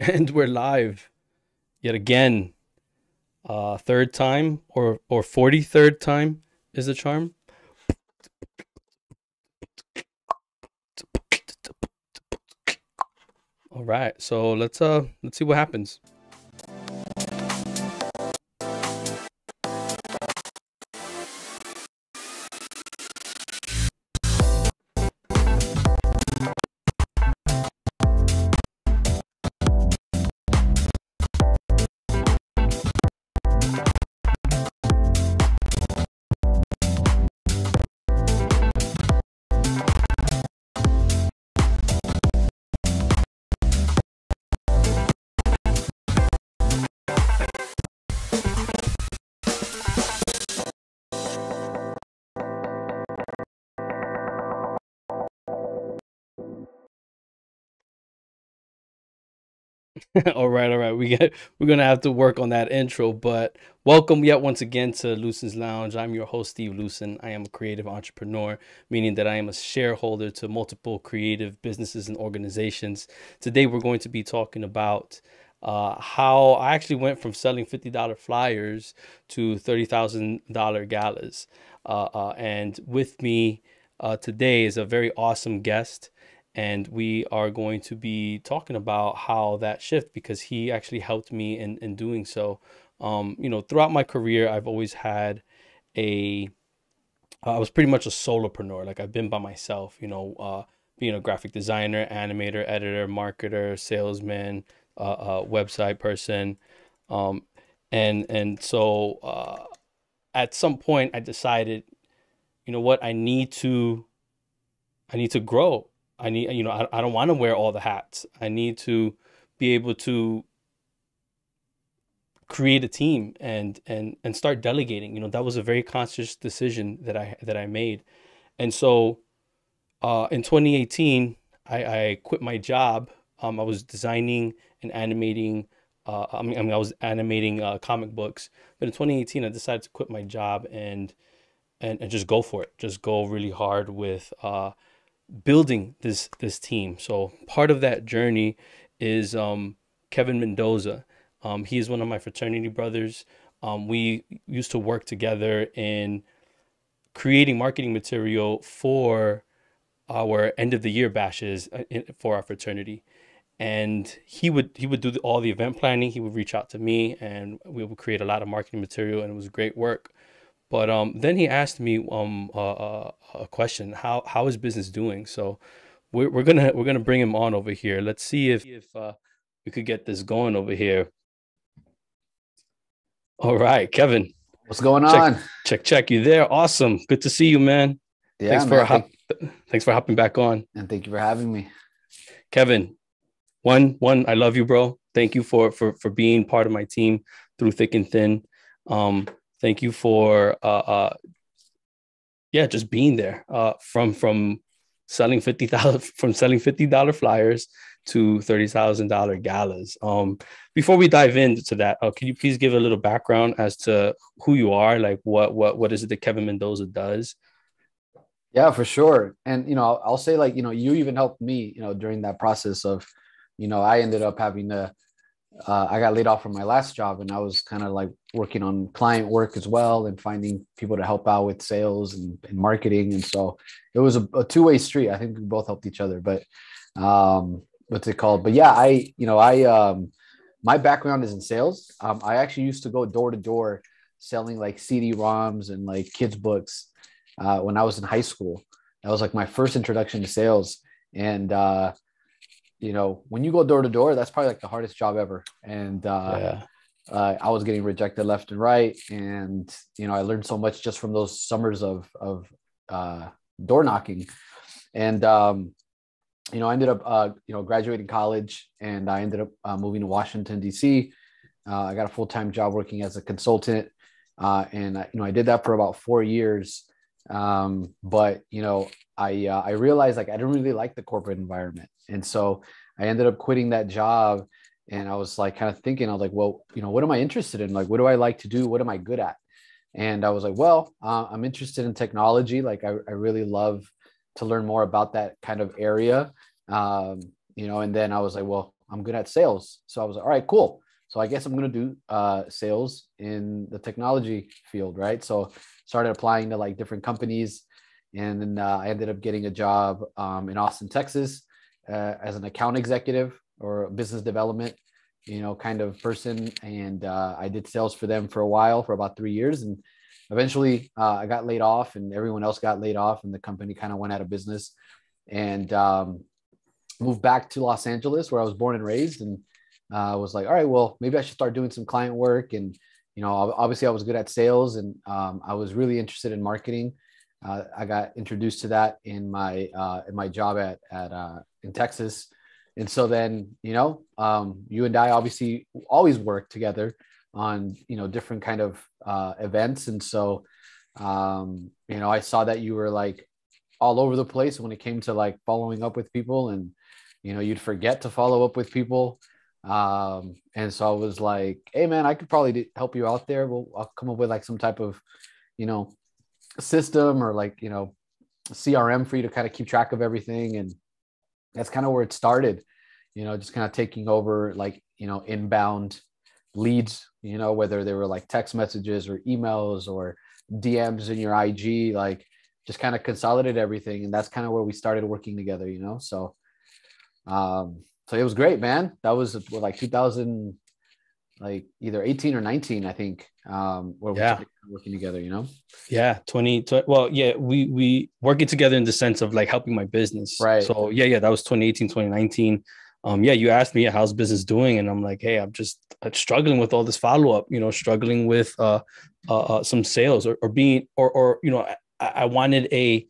And we're live yet again. Third time or 43rd time is the charm. All right, so let's see what happens. All right. We're gonna have to work on that intro, but welcome yet once again to Lucin's Lounge. I'm your host, Steve Lucin. I am a creative entrepreneur, meaning that I am a shareholder to multiple creative businesses and organizations. Today, we're going to be talking about how I actually went from selling $50 flyers to $30,000 galas. And with me today is a very awesome guest, and we are going to be talking about how that shift, because he actually helped me in doing so. Throughout my career, I've always had a I was pretty much a solopreneur. Like, I've been by myself, being a graphic designer, animator, editor, marketer, salesman, website person. Um, and so at some point I decided, you know what, I need to grow. I don't want to wear all the hats. I need to be able to create a team and start delegating. That was a very conscious decision that I made. And so in 2018, I quit my job. I was designing and animating. I was animating comic books. But in 2018, I decided to quit my job and just go for it. Just go really hard with building this team. So part of that journey is Kevin Mendoza. He is one of my fraternity brothers. We used to work together in creating marketing material for our end of the year bashes for our fraternity. And he would do all the event planning. He would reach out to me, and we would create a lot of marketing material, and it was great work. But then he asked me a question: how is business doing? So we're gonna bring him on over here. Let's see if we could get this going over here. All right, Kevin, What's going check on? check. You there? Awesome. Good to see you, man. Yeah, Thanks for man. hop. Thanks for hopping back on, Thank you for having me. Kevin. One. I love you, bro. Thank you for being part of my team through thick and thin. Um, Thank you for yeah, just being there, from selling 50,000 from selling $50 flyers to $30,000 galas. Before we dive into that, can you please give a little background as to who you are? Like, what is it that Kevin Mendoza does? Yeah, for sure. And I'll say, like, you even helped me, during that process of, I ended up having to I got laid off from my last job, and I was kind of like working on client work as well and finding people to help out with sales and marketing. And so it was a two-way street. I think we both helped each other, but what's it called? But yeah, my background is in sales. I actually used to go door to door selling like CD-ROMs and like kids books when I was in high school. That was like my first introduction to sales. And when you go door to door, that's probably like the hardest job ever. And Yeah. I was getting rejected left and right, and I learned so much just from those summers of door knocking. And I ended up graduating college, and I ended up moving to Washington D.C. I got a full-time job working as a consultant, and I did that for about 4 years. But I realized, like, I didn't really like the corporate environment, and so I ended up quitting that job. And I was like, kind of thinking, I was like, well, what am I interested in? Like, what do I like to do? What am I good at? And I was like, well, I'm interested in technology. Like, I really love to learn more about that kind of area. And then I was like, well, I'm good at sales. So I was like, all right, cool. So I guess I'm going to do sales in the technology field, right? So started applying to like different companies, and then I ended up getting a job in Austin, Texas, as an account executive or business development, kind of person. And I did sales for them for a while, for about 3 years, and eventually I got laid off, and everyone else got laid off, and the company kind of went out of business. And moved back to Los Angeles, where I was born and raised, and was like, all right, well, maybe I should start doing some client work. And obviously, I was good at sales, and I was really interested in marketing. I got introduced to that in my job at in Texas, and so then you and I obviously always work together on different kind of events, and so I saw that you were like all over the place when it came to like following up with people, and you'd forget to follow up with people. And so I was like, hey man, I could probably help you out there. I'll come up with like some type of you know system, or like CRM for you to kind of keep track of everything. And that's kind of where it started, just kind of taking over like inbound leads, whether they were like text messages or emails or DMs in your IG, like just kind of consolidated everything. And that's kind of where we started working together, so it was great, man. That was like 2000, like either 18 or 19, I think, where we Yeah. started working together. Yeah, 20, well, yeah, we working together in the sense of like helping my business. Right. So yeah, that was 2018, 2019. Yeah, you asked me how's business doing, and I'm like, hey, I'm just struggling with all this follow-up, struggling with some sales, or being, or I wanted a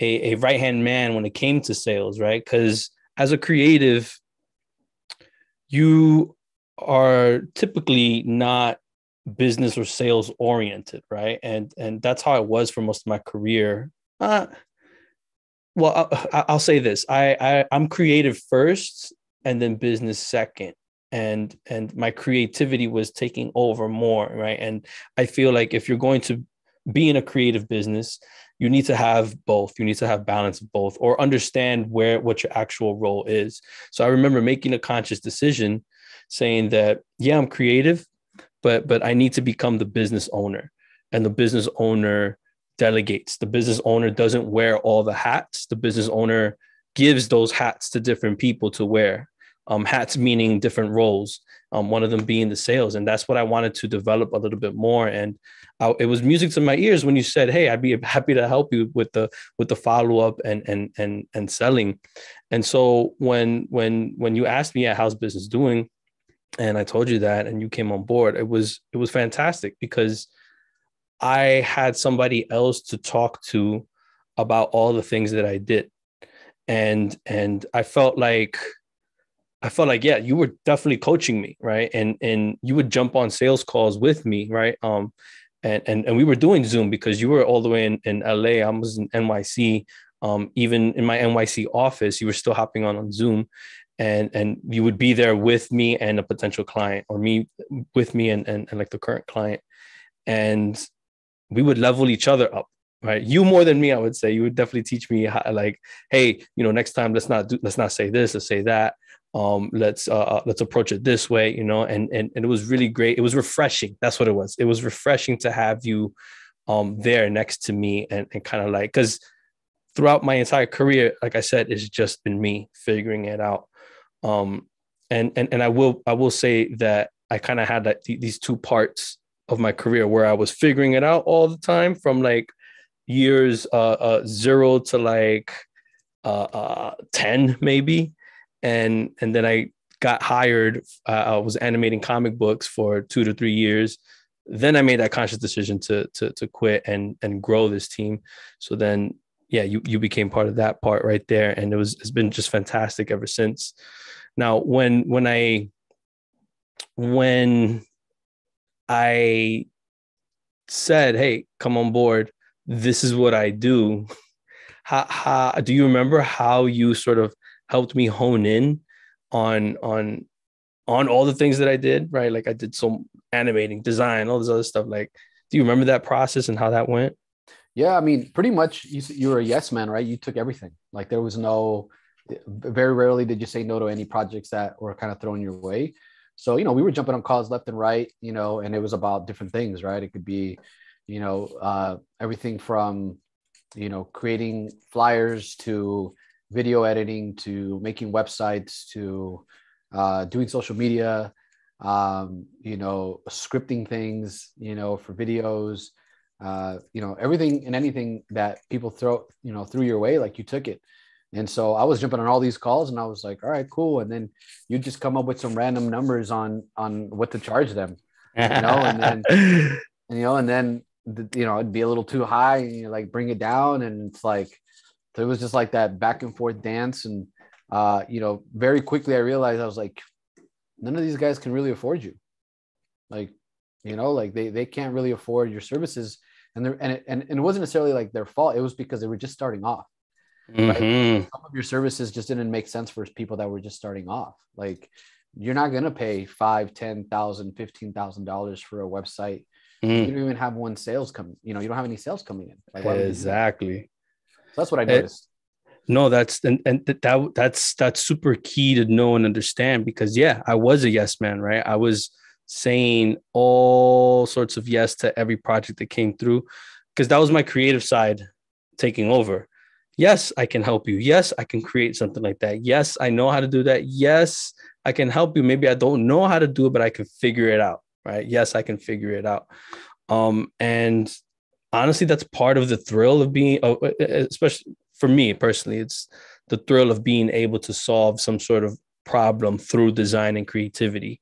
right-hand man when it came to sales, right? Because as a creative, you are typically not business or sales oriented, right? And that's how it was for most of my career. Well, I'll say this: I'm creative first, and then business second, and my creativity was taking over more, right? And I feel like if you're going to be in a creative business, you need to have both. You need to have balance of both, or understand what your actual role is. So I remember making a conscious decision, saying that yeah, I'm creative, but I need to become the business owner, and the business owner delegates. The business owner doesn't wear all the hats. The business owner gives those hats to different people to wear. Hats meaning different roles. One of them being the sales, and that's what I wanted to develop a little bit more. And it was music to my ears when you said, "Hey, I'd be happy to help you with the follow up and selling." And so when you asked me, yeah, how's business doing, and I told you that, and you came on board, it was fantastic because I had somebody else to talk to about all the things that I did. And I felt like yeah, you were definitely coaching me, right? And you would jump on sales calls with me, right? And we were doing Zoom because you were all the way in LA. I was in NYC. Even in my NYC office, you were still hopping on Zoom, and you would be there with me and a potential client, or me with me and like the current client. And we would level each other up, right? You more than me, I would say. You would definitely teach me how, like, hey, next time let's not say this, let's say that. Let's approach it this way, and it was really great. It was refreshing. That's what it was. It was refreshing to have you there next to me, and kind of like, because throughout my entire career, like I said, it's just been me figuring it out. Um, and I will say that I kind of had like these two parts of my career where I was figuring it out all the time, from like years 0 to like 10 maybe. And then I got hired. I was animating comic books for 2 to 3 years. Then I made that conscious decision to quit and grow this team. So then yeah, you became part of that part right there, and it's been just fantastic ever since. Now when I said, "Hey, come on board. This is what I do." How do you remember how you sort of helped me hone in on on on all the things that I did, right? Like I did some animating, design, all this other stuff. Like, do you remember that process and how that went? Yeah, I mean, pretty much you were a yes man, right? You took everything. Like there was no very rarely did you say no to any projects that were kind of thrown your way. So, we were jumping on calls left and right, and it was about different things, right? It could be, everything from, creating flyers to video editing to making websites to doing social media, scripting things, for videos, everything and anything that people threw your way, like you took it. And so I was jumping on all these calls and I was like, all right, cool. And then you just come up with some random numbers on what to charge them, and then, and then, it'd be a little too high and you like bring it down. And it's like, so it was just like that back and forth dance. And, very quickly I realized, I was like, none of these guys can really afford you. Like, like they can't really afford your services. And it wasn't necessarily like their fault. It was because they were just starting off. Right. Mm-hmm. Some of your services just didn't make sense for people that were just starting off. Like, you're not going to pay $5,000, $10,000, $15,000 for a website. You don't even have one sales come, you don't have any sales coming in. Like, why would you do that? Exactly. So that's what I noticed. No, that's super key to know and understand, because yeah, I was a yes man, right? I was saying all sorts of yes to every project that came through, because that was my creative side taking over. Yes, I can help you. Yes, I can create something like that. Yes, I know how to do that. Yes, I can help you. Maybe I don't know how to do it, but I can figure it out, right? Yes, I can figure it out. And honestly, that's part of the thrill of being, especially for me personally, it's the thrill of being able to solve some sort of problem through design and creativity.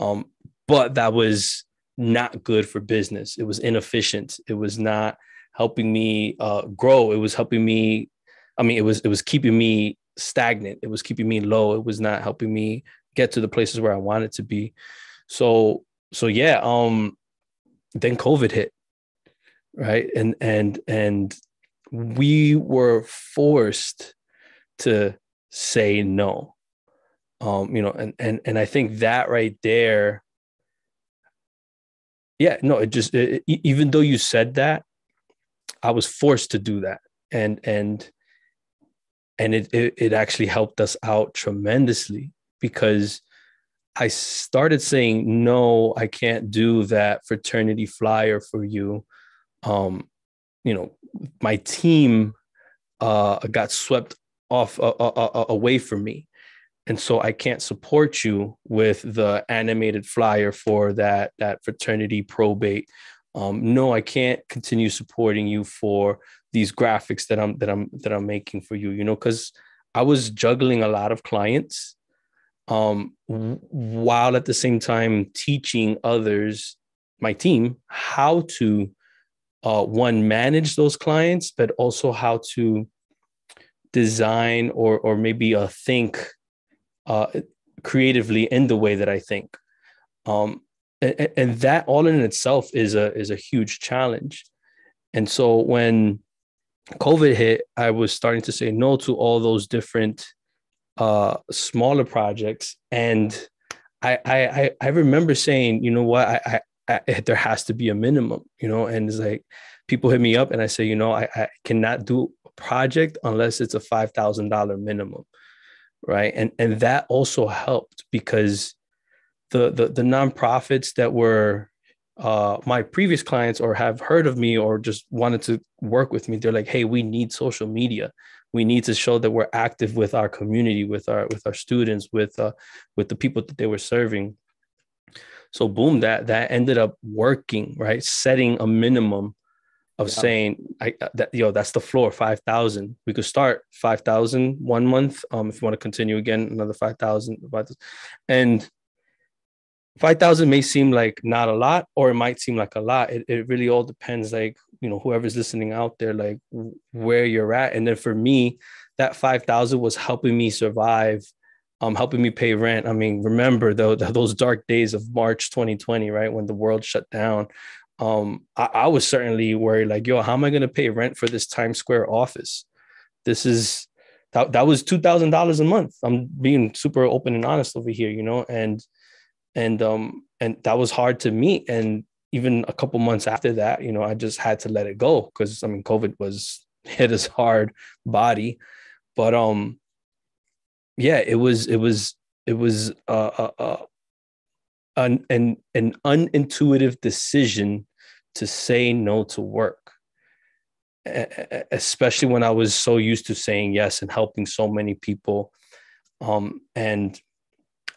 Um, but that was not good for business. It was inefficient. It was not helping me grow. It was helping me. I mean, it was keeping me stagnant. It was keeping me low. It was not helping me get to the places where I wanted to be. So yeah. Then COVID hit, right? And we were forced to say no. And I think that right there, yeah, no, even though you said that, I was forced to do that. And it actually helped us out tremendously, because I started saying, no, I can't do that fraternity flyer for you. Um, my team got swept off away from me. And so I can't support you with the animated flyer for that fraternity probate. No, I can't continue supporting you for these graphics that I'm making for you. Because I was juggling a lot of clients, while at the same time teaching others, my team, how to one, manage those clients, but also how to design or maybe think uh, creatively in the way that I think. And that all in itself is a huge challenge. And so when COVID hit, I was starting to say no to all those different smaller projects. And I remember saying, you know what, there has to be a minimum, and it's like people hit me up and I say, I cannot do a project unless it's a $5,000 minimum. Right. And that also helped, because the nonprofits that were my previous clients or have heard of me or just wanted to work with me, they're like, hey, we need social media. We need to show that we're active with our community, with our students, with the people that they were serving. So boom, that ended up working, right? Setting a minimum of Yeah. saying that's the floor, 5,000. We could start 5,000 one month. If you want to continue again, another 5,000. And 5,000 may seem like not a lot, or it might seem like a lot. It really all depends, like, whoever's listening out there, like where you're at. And then for me, that 5,000 was helping me survive, helping me pay rent. I mean, remember though, those dark days of March 2020, right? When the world shut down. I was certainly worried, like, yo, how am I going to pay rent for this Times Square office? This is, that was $2,000 a month. I'm being super open and honest over here, and that was hard to meet. And even a couple months after that, I just had to let it go, because I mean, COVID was hit us hard body. But yeah, it was an unintuitive decision to say no to work, especially when I was so used to saying yes and helping so many people. And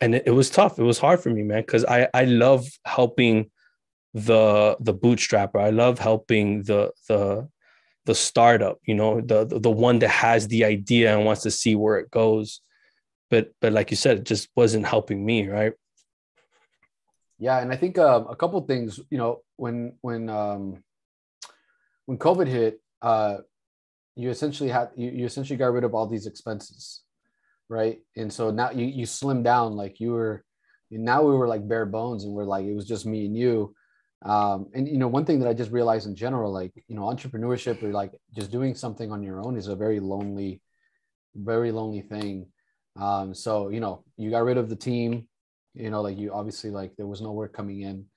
it was tough. It was hard for me, man, because I love helping the bootstrapper. I love helping the startup, the one that has the idea and wants to see where it goes. But like you said, it just wasn't helping me, right? Yeah, and I think a couple things. When COVID hit, you essentially got rid of all these expenses, right? And so now you slim down, like you were. Now we were like bare bones, and we're like it was just me and you. And one thing that I just realized in general, like entrepreneurship or like just doing something on your own is a very lonely thing. So you got rid of the team. Like you obviously, like there was no work coming in,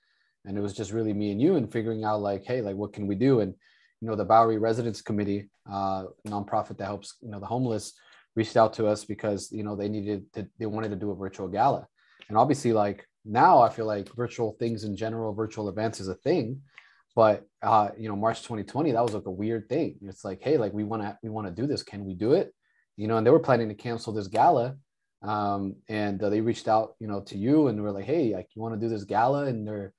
and it was just really me and you, and figuring out like, hey, like what can we do? And the Bowery Residents Committee, nonprofit that helps the homeless, reached out to us because they wanted to do a virtual gala. And obviously, like now I feel like virtual things in general, virtual events is a thing. But March 2020, that was like a weird thing. It's like, hey, like we want to do this. Can we do it? And they were planning to cancel this gala. And they reached out, to you, and we're like, hey, like you want to do this gala? And they're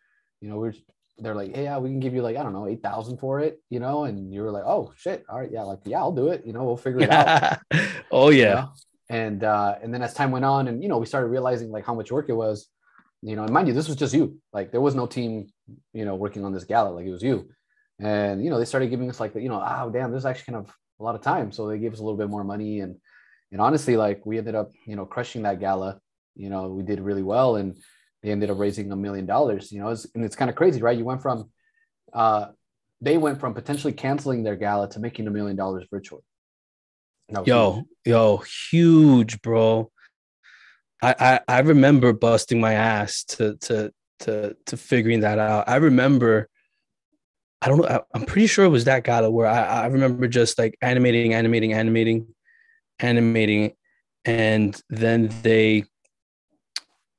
like, hey, yeah, we can give you like, I don't know, 8,000 for it, and you were like, oh shit, all right, yeah, like yeah, I'll do it, we'll figure it out, Oh you yeah. know. And then as time went on, and we started realizing like how much work it was, and mind you, this was just you, like there was no team, working on this gala, like it was you. And they started giving us like oh damn, this is actually kind of a lot of time, so they gave us a little bit more money. And honestly, like we ended up crushing that gala. We did really well, and they ended up raising $1 million. And it's kind of crazy, right? Uh they went from potentially canceling their gala to making $1 million virtually. That was huge. Yo, huge, bro. I remember busting my ass to figuring that out. I remember, I don't know, I'm pretty sure it was that gala where I remember just like animating, and then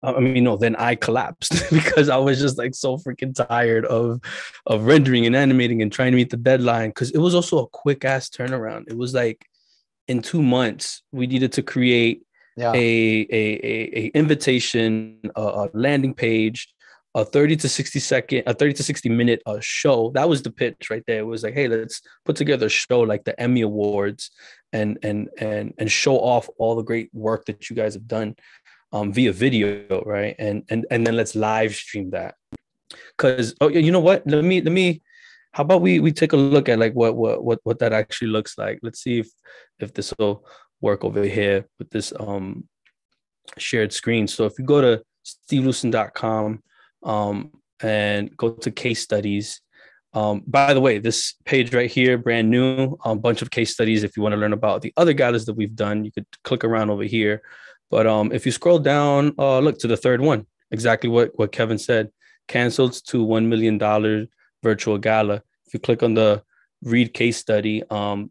I mean, no, then I collapsed because I was just like so freaking tired of rendering and animating and trying to meet the deadline, because it was also a quick ass turnaround. It was like in 2 months we needed to create Yeah. a invitation, a landing page, a 30 to 60 minute show. That was the pitch right there. It was like, hey, let's put together a show like the Emmy Awards, and show off all the great work that you guys have done, via video, right? And then let's live stream that. Because, oh, you know what? Let me. How about we take a look at like what that actually looks like? Let's see if this will work over here with this shared screen. So if you go to stevelucin.com, and go to case studies. By the way, this page right here, brand new, a bunch of case studies. If you want to learn about the other galas that we've done, you could click around over here. But if you scroll down, look to the third one, exactly what Kevin said, canceled to $1 million virtual gala. If you click on the read case study,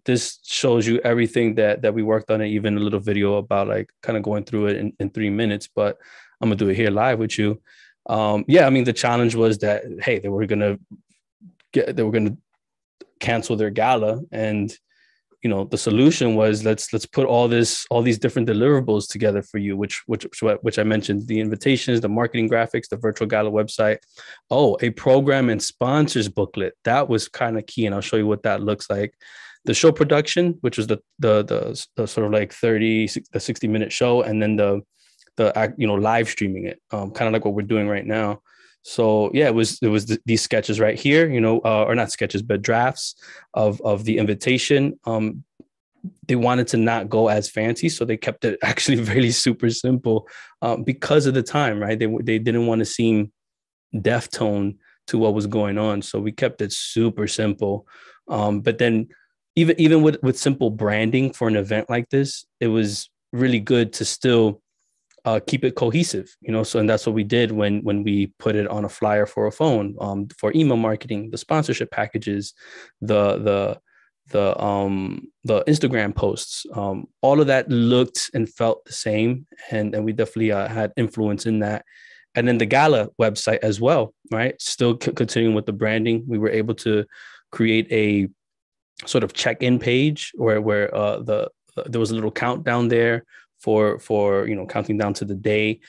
this shows you everything that we worked on, and even a little video about like kind of going through it in 3 minutes. But I'm gonna do it here live with you. Yeah, I mean, the challenge was that, hey, they were gonna cancel their gala, and the solution was, let's put all these different deliverables together for you, which I mentioned: the invitations, the marketing graphics, the virtual gala website. Oh, a program and sponsors booklet. That was kind of key, and I'll show you what that looks like. The show production, which was the sort of like 60-minute show, and then the live streaming it, kind of like what we're doing right now. So yeah, it was these sketches right here, or not sketches, but drafts of the invitation. They wanted to not go as fancy, so they kept it actually really super simple, because of the time, right? They didn't want to seem deaf tone to what was going on, so we kept it super simple. But then even with simple branding for an event like this, it was really good to still keep it cohesive, So, and that's what we did when we put it on a flyer for a phone, for email marketing, the sponsorship packages, the the Instagram posts. All of that looked and felt the same, and we definitely had influence in that. And then the gala website as well, right? Still continuing with the branding, we were able to create a sort of check-in page where there was a little countdown there for counting down to the day,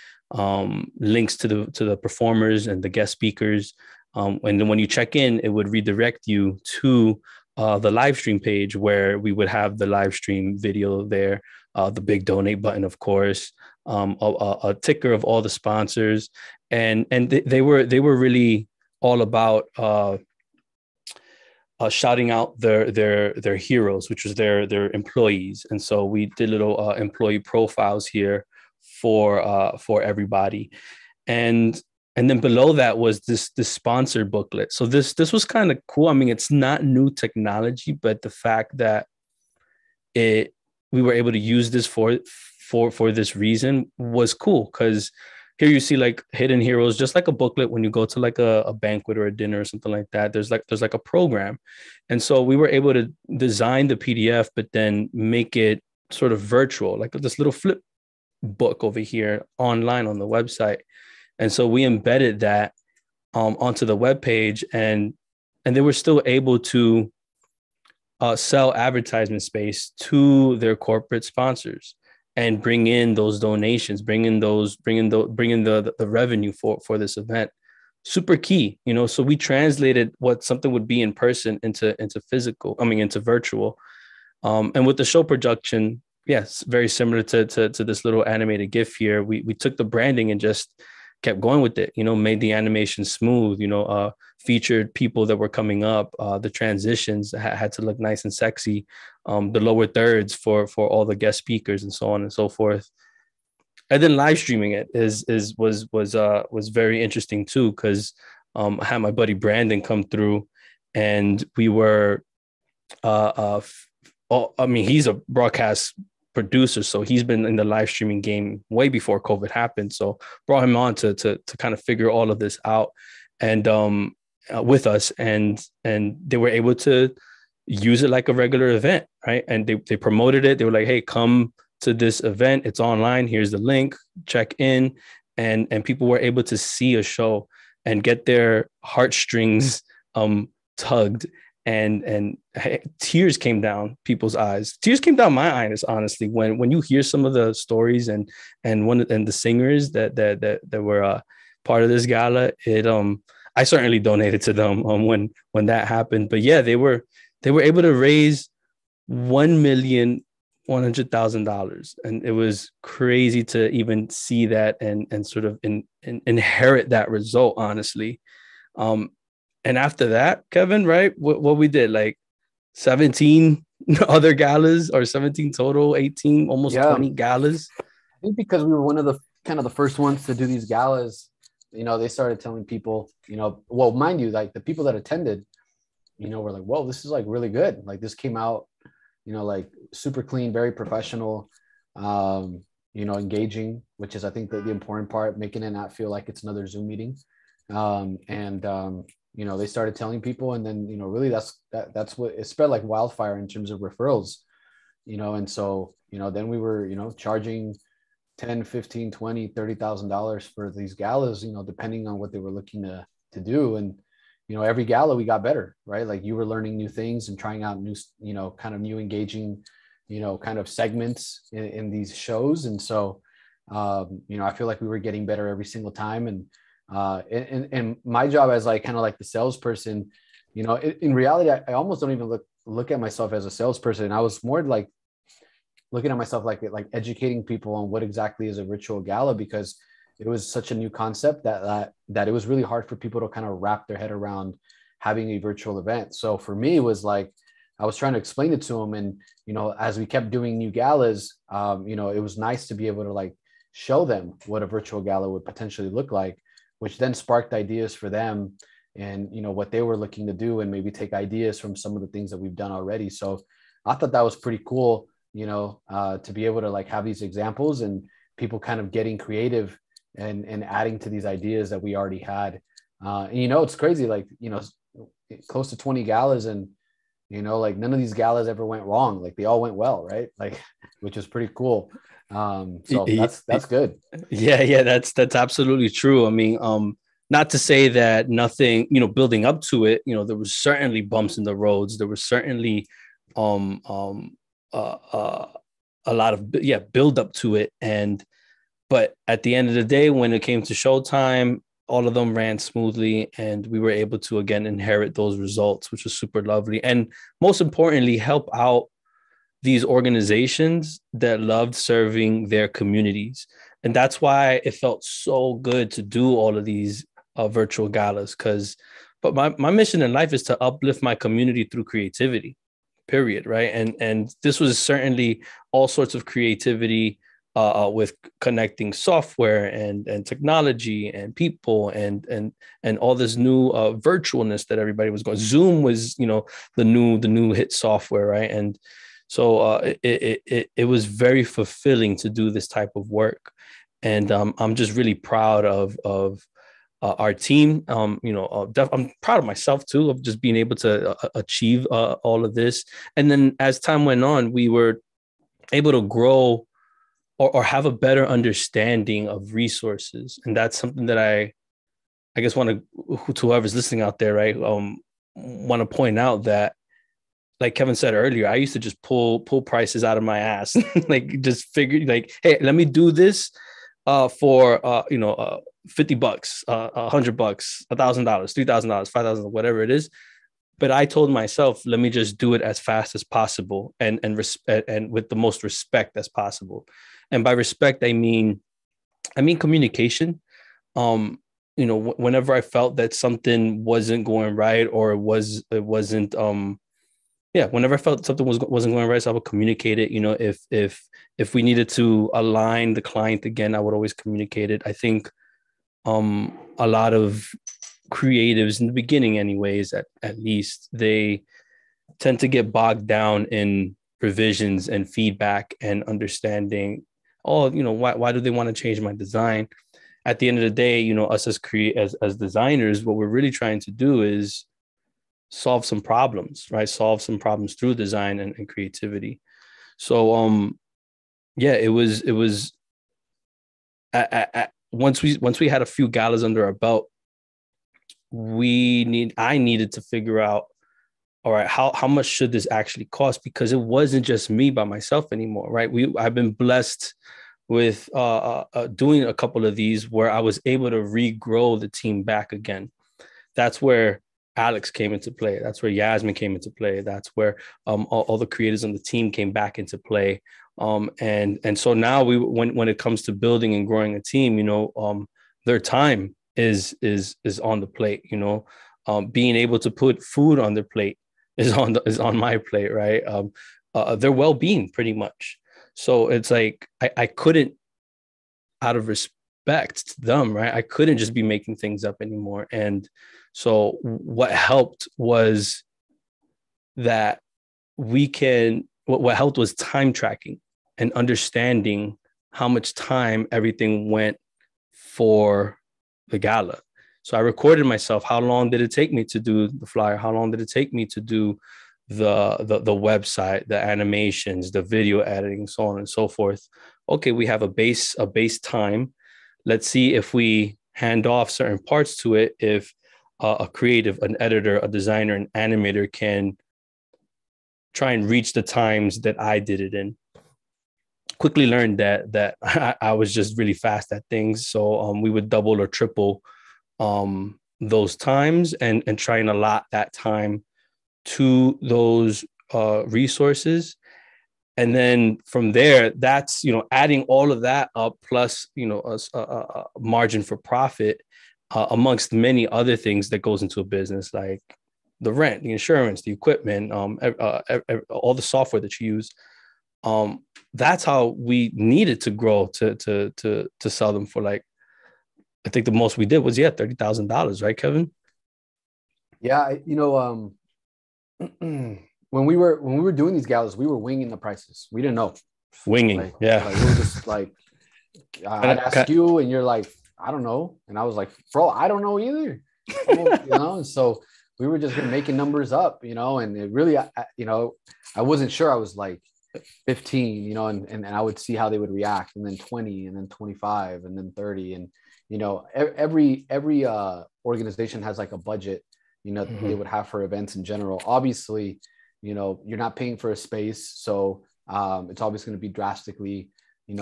links to the performers and the guest speakers, and then when you check in, it would redirect you to the live stream page where we would have the live stream video there, the big donate button, of course, a ticker of all the sponsors, and they were really all about shouting out their heroes, which was their employees. And so we did little employee profiles here for everybody, and and then below that was this sponsor booklet. So this was kind of cool. I mean, it's not new technology, but the fact that it we were able to use this for this reason was cool, because here you see like hidden heroes, just like a booklet when you go to like a banquet or a dinner or something like that. There's like a program. And so we were able to design the PDF, but then make it sort of virtual, like this little flip book over here online on the website. And so we embedded that onto the web page, and they were still able to sell advertisement space to their corporate sponsors and bring in those donations, bring in the revenue for this event. Super key, So we translated what something would be in person into physical. I mean, into virtual. And with the show production, yes, very similar to this little animated GIF here. We took the branding and just kept going with it. Made the animation smooth. Featured people that were coming up. The transitions had to look nice and sexy. The lower thirds for all the guest speakers and so on and so forth. And then live streaming it was very interesting too, because I had my buddy Brandon come through, and we were I mean, he's a broadcast producer, so he's been in the live streaming game way before COVID happened. So brought him on to kind of figure all of this out, and with us, and they were able to use it like a regular event, right? And they promoted it. They were like, "Hey, come to this event. It's online. Here's the link. Check in," and people were able to see a show and get their heartstrings tugged, and tears came down people's eyes. Tears came down my eyes, honestly, when you hear some of the stories and the singers that were part of this gala. I certainly donated to them when that happened. But yeah, they were able to raise $1,100,000, and it was crazy to even see that and sort of inherit that result, honestly. Um, and after that, Kevin, right? What we did, like 17 other galas, or 17 total, 18, almost Yeah, 20 galas. I think because we were one of the kind of the first ones to do these galas, they started telling people, well, mind you, like the people that attended, were like, whoa, this is like really good. Like this came out, like super clean, very professional, engaging, which is, I think, the important part, making it not feel like it's another Zoom meeting. They started telling people, and then, really that's what it spread like wildfire in terms of referrals, and so, then we were, charging 10, 15, 20, $30,000 for these galas, depending on what they were looking to do. And, every gala we got better, right? Like you were learning new things and trying out new, kind of new engaging, kind of segments in these shows. And so, I feel like we were getting better every single time. And my job as like kind of like the salesperson, in reality, I almost don't even look at myself as a salesperson. I was more like looking at myself like educating people on what exactly is a virtual gala, because it was such a new concept that it was really hard for people to kind of wrap their head around having a virtual event. So for me, it was like I was trying to explain it to them, and as we kept doing new galas, it was nice to be able to like show them what a virtual gala would potentially look like, which then sparked ideas for them, and what they were looking to do, and maybe take ideas from some of the things that we've done already. So I thought that was pretty cool, to be able to like have these examples and people kind of getting creative and adding to these ideas that we already had. And, it's crazy, like, close to 20 galas, and, like none of these galas ever went wrong. Like they all went well, right? Like, which is pretty cool. So that's good. Yeah, yeah, that's absolutely true. I mean, not to say that nothing, building up to it, there was certainly bumps in the roads. There was certainly um um uh, uh a lot of build up to it. And but at the end of the day, when it came to showtime, all of them ran smoothly, and we were able to again inherit those results, which was super lovely. And most importantly, help out these organizations that loved serving their communities. And that's why it felt so good to do all of these virtual galas. But my mission in life is to uplift my community through creativity, period. Right. And this was certainly all sorts of creativity with connecting software and technology and people and all this new virtualness that everybody was going. Zoom was, the new hit software, right? And so it was very fulfilling to do this type of work, and I'm just really proud of our team. I'm proud of myself too of just being able to achieve all of this. And then as time went on, we were able to grow or have a better understanding of resources, and that's something that I guess want to whoever's listening out there, right? Want to point out that, like Kevin said earlier, I used to just pull prices out of my ass, like just figure like, hey, let me do this for $50, $100, $1,000, $3,000, $5,000, whatever it is. But I told myself, let me just do it as fast as possible and with the most respect as possible. And by respect, I mean communication. Whenever I felt that something wasn't going right or it wasn't yeah, whenever I felt something wasn't going right, so I would communicate it. If we needed to align the client again, I would always communicate it. I think a lot of creatives in the beginning, anyways, at least, they tend to get bogged down in revisions and feedback and understanding. Oh, why do they want to change my design? At the end of the day, us as designers, what we're really trying to do is solve some problems, right? Solve some problems through design and creativity. So yeah, it was once we had a few galas under our belt, I needed to figure out, all right, how much should this actually cost? Because it wasn't just me by myself anymore, right? I've been blessed with doing a couple of these where I was able to regrow the team back again. That's where Alex came into play. That's where Yasmin came into play. That's where all the creators on the team came back into play. And so now when it comes to building and growing a team, their time is on the plate. Being able to put food on their plate is on my plate, right? Their well-being, pretty much. So it's like I couldn't, out of respect to them, right? I couldn't just be making things up anymore. And so what helped was that what helped was time tracking and understanding how much time everything went for the gala. So I recorded myself. How long did it take me to do the flyer? How long did it take me to do the website, the animations, the video editing, so on and so forth? Okay, we have a base time. Let's see if we hand off certain parts to it. If a creative, an editor, a designer, an animator can try and reach the times that I did it in. Quickly learned that I was just really fast at things. So we would double or triple those times and try and allot that time to those resources. And then from there, that's, adding all of that up plus, a margin for profit amongst many other things that goes into a business, like the rent, the insurance, the equipment, all the software that you use. That's how we needed to grow to sell them for, like, I think the most we did was $30,000, right, Kevin? Yeah, when we were doing these galas, we were winging the prices. We didn't know. Winging, Like, yeah. we were just like, I'd ask you, and you're like, I don't know, and I was like, bro, I don't know either. And so we were just making numbers up, and it really, I wasn't sure. I was like 15, and I would see how they would react, and then 20, and then 25, and then 30. And, every organization has like a budget, they Mhm. would have for events in general. Obviously, you're not paying for a space. So it's always going to be drastically,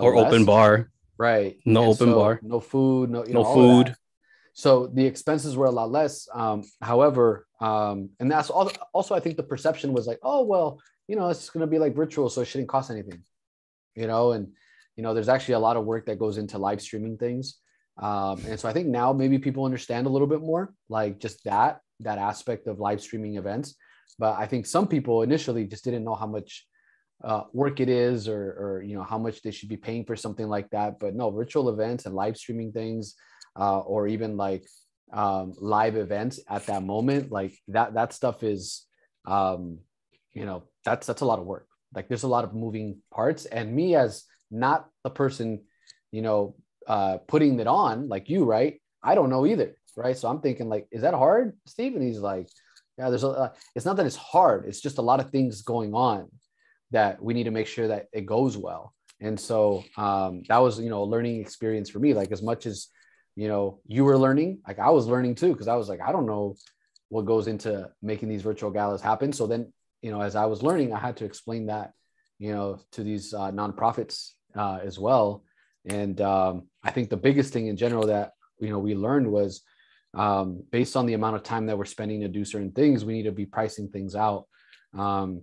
Or open less. bar. Right. No And open so bar. no food, no, No all of that. food. So the expenses were a lot less. However, and that's also, I think the perception was like, oh, well, it's going to be like virtual, so it shouldn't cost anything, and, there's actually a lot of work that goes into live streaming things. And so I think now maybe people understand a little bit more, like just that aspect of live streaming events. But I think some people initially just didn't know how much work it is, or how much they should be paying for something like that. But no, virtual events and live streaming things, or even like live events at that moment, like that stuff is, that's a lot of work. Like there's a lot of moving parts, and me as not the person, putting it on like you, right? I don't know either, right? So I'm thinking like, is that hard, Steve? And he's like, yeah, it's not that it's hard, it's just a lot of things going on that we need to make sure that it goes well. And so that was, a learning experience for me. Like as much as, you were learning, like I was learning too, because I was like, I don't know what goes into making these virtual galas happen. So then, as I was learning, I had to explain that, to these nonprofits as well. And I think the biggest thing in general that, we learned was, based on the amount of time that we're spending to do certain things, we need to be pricing things out,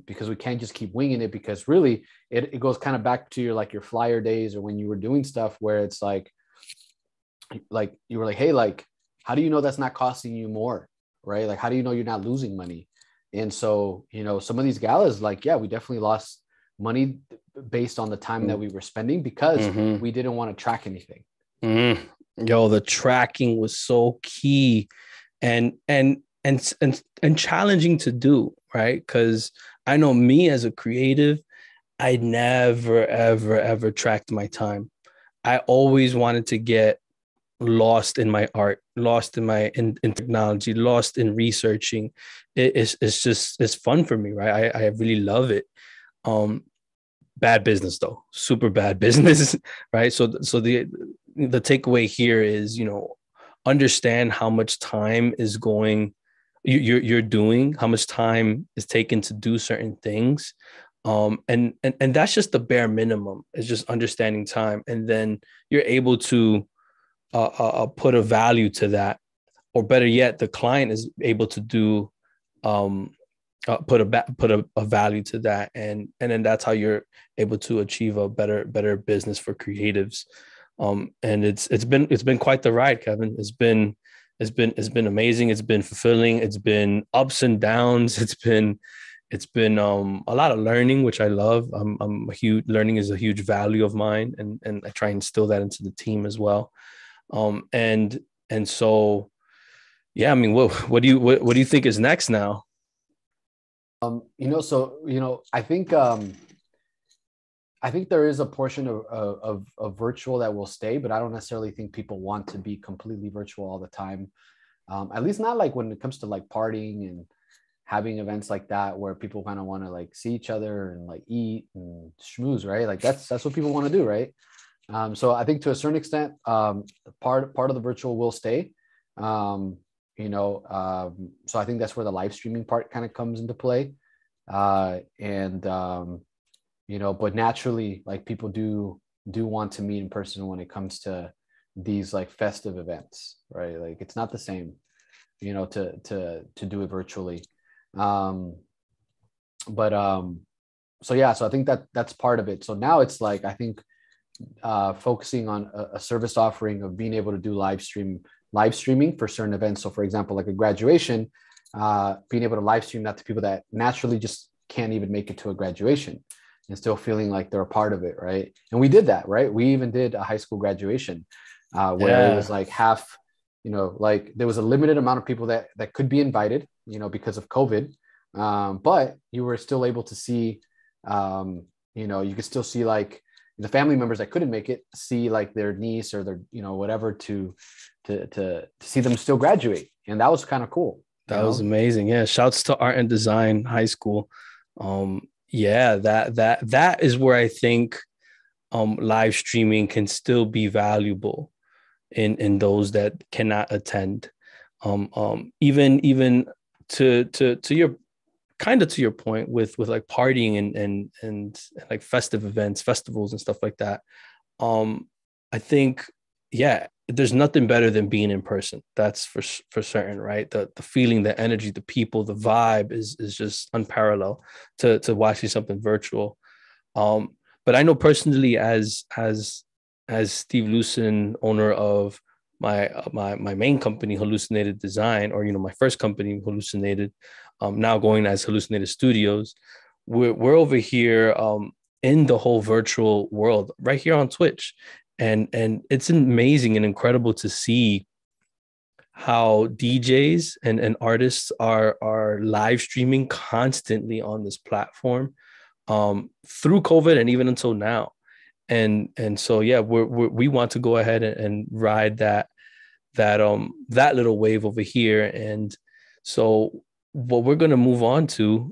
because we can't just keep winging it, because really it goes kind of back to your flyer days, or when you were doing stuff where it's like you were like, hey, like, how do you know that's not costing you more, right? Like, how do you know you're not losing money? And so, some of these galas, like, yeah, we definitely lost money based on the time that we were spending, because Mm-hmm. we didn't want to track anything. Mm. Yo, the tracking was so key, and challenging to do, right? Because I know me as a creative, I never ever ever tracked my time. I always wanted to get lost in my art, lost in in technology, lost in researching. It's just it's fun for me, right? I really love it. Um, Bad business though, super bad business, right? So the takeaway here is, understand how much time is going you're doing, how much time is taken to do certain things. And that's just the bare minimum. It's just understanding time, and then you're able to put a value to that, or better yet, the client is able to do um, put a value to that, and then that's how you're able to achieve a better business for creatives. And it's been quite the ride, Kevin. It's been amazing. It's been fulfilling. It's been ups and downs. It's been a lot of learning, which I love. I'm a huge learning is a huge value of mine, and I try and instill that into the team as well. And so yeah, I mean, what do you think is next now? So I think there is a portion of virtual that will stay, but I don't necessarily think people want to be completely virtual all the time. At least not like when it comes to like partying and having events like that, where people kind of want to like see each other and like eat and schmooze, right? Like that's what people want to do, right? So I think to a certain extent, part of the virtual will stay. Um, so I think that's where the live streaming part kind of comes into play. And but naturally, like people do want to meet in person when it comes to these like festive events, right? Like it's not the same, to do it virtually. Um, but so yeah, so I think that's part of it. So now it's like I think focusing on a service offering of being able to do live streaming for certain events. So for example, like a graduation, being able to live stream that to people that naturally just can't even make it to a graduation, and still feeling like they're a part of it, right? And we did that, right? We even did a high school graduation where it was Yeah. like half, like there was a limited amount of people that could be invited, because of COVID, but you were still able to see, you could still see like the family members that couldn't make it see like their niece or their, whatever, to see them still graduate, and that was kind of cool. you That was know? amazing. Yeah, shouts to art and design high school. Yeah, that is where I think live streaming can still be valuable in those that cannot attend. Even to your kind of to your point with like partying and like festive events, festivals and stuff like that. I think, yeah, there's nothing better than being in person. That's for certain, right? The feeling, the energy, the people, the vibe is just unparalleled to watching something virtual. Um, but I know personally, as Steve Lucin, owner of my main company, Hallucinated Design, or my first company, Hallucinated, now going as Hallucinated Studios, we're over here in the whole virtual world, right here on Twitch, and it's amazing and incredible to see how DJs and artists are live streaming constantly on this platform through COVID and even until now. And so yeah, we want to go ahead and ride that little wave over here. And so what we're going to move on to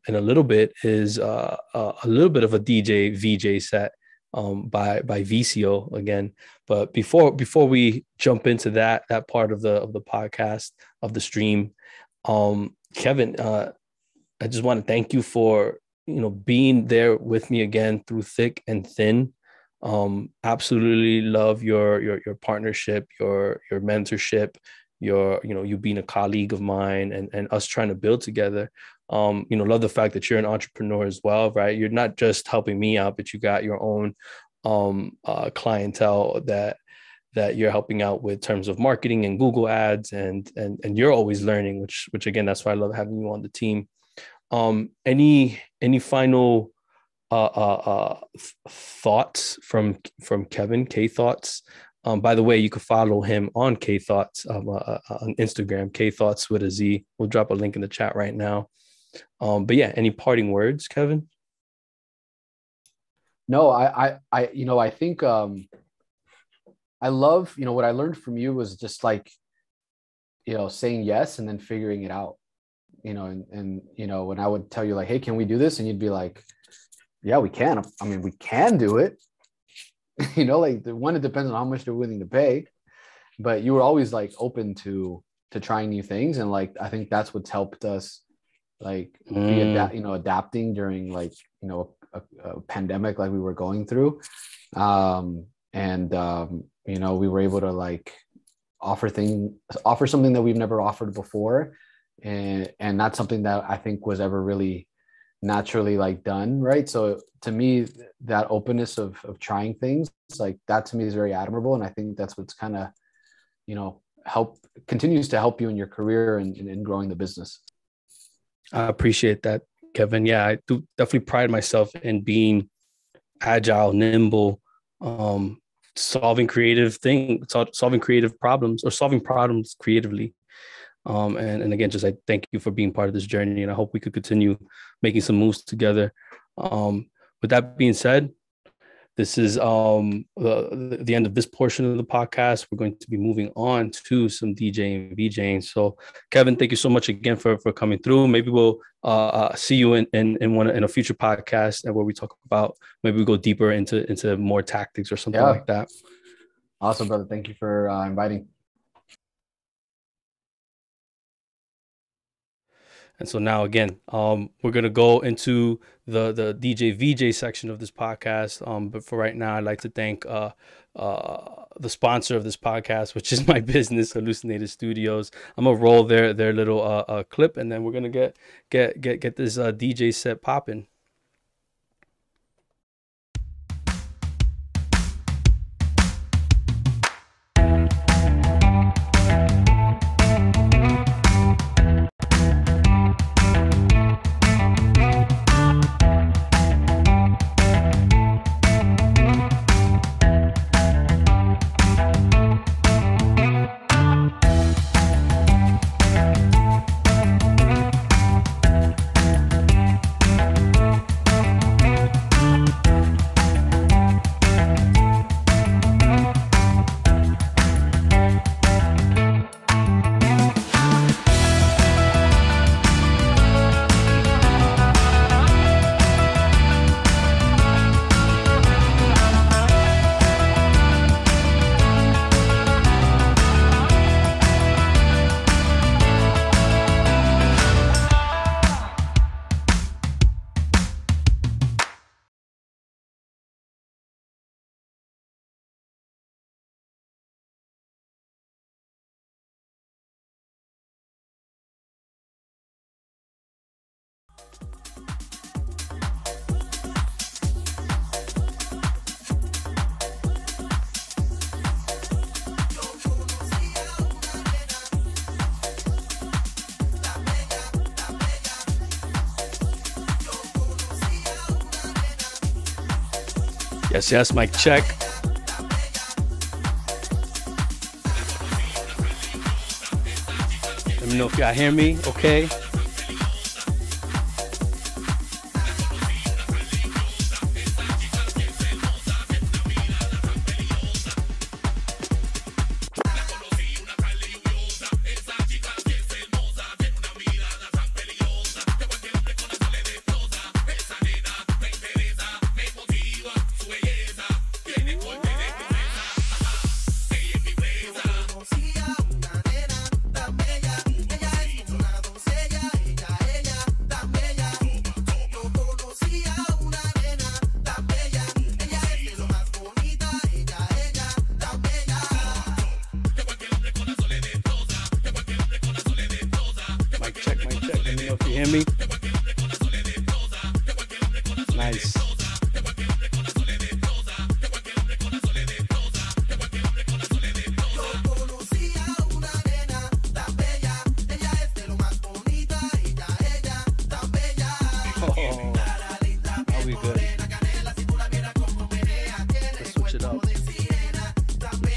in a little bit is a little bit of a DJ VJ set by VCO again. But before we jump into that part of the podcast, of the stream, Kevin, I just want to thank you for being there with me again through thick and thin. Absolutely love your partnership, your mentorship, you being a colleague of mine, and us trying to build together. Love the fact that you're an entrepreneur as well, right? You're not just helping me out, but you got your own clientele that you're helping out with terms of marketing and Google ads, and you're always learning, which again, that's why I love having you on the team. Any final thoughts from Kevin? K Thoughts. By the way, you can follow him on K Thoughts on Instagram, K Thoughts with a Z. We'll drop a link in the chat right now. But yeah, any parting words, Kevin? No, I think I love, what I learned from you was just like, saying yes and then figuring it out, and when I would tell you like, hey, can we do this? And you'd be like, yeah, we can. I mean, we can do it. Like the one, it depends on how much they're willing to pay, but you were always like open to trying new things. And like, I think that's what's helped us like be adapting during like, a pandemic like we were going through. And we were able to like offer something that we've never offered before. And that's something that I think was ever really naturally like done, right? So to me, that openness of trying things, like that to me is very admirable. And I think that's what's kind of, continues to help you in your career and in growing the business. I appreciate that, Kevin. Yeah, I do definitely pride myself in being agile, nimble, solving creative problems, or solving problems creatively. And again, just I thank you for being part of this journey, and I hope we could continue making some moves together. With that being said, this is the end of this portion of the podcast. We're going to be moving on to some DJing and VJing. So, Kevin, thank you so much again for coming through. Maybe we'll see you in a future podcast where we talk about, maybe we go deeper into more tactics or something like that. Awesome, brother. Thank you for inviting. And so now again, we're gonna go into the DJ VJ section of this podcast. But for right now, I'd like to thank the sponsor of this podcast, which is my business, Hallucinated Studios. I'm gonna roll their little clip, and then we're gonna get this DJ set popping. Yes, yes, mic check. Let me know if y'all hear me, okay? Hear me? Nice. Oh, now we good. Let's switch it up. Switch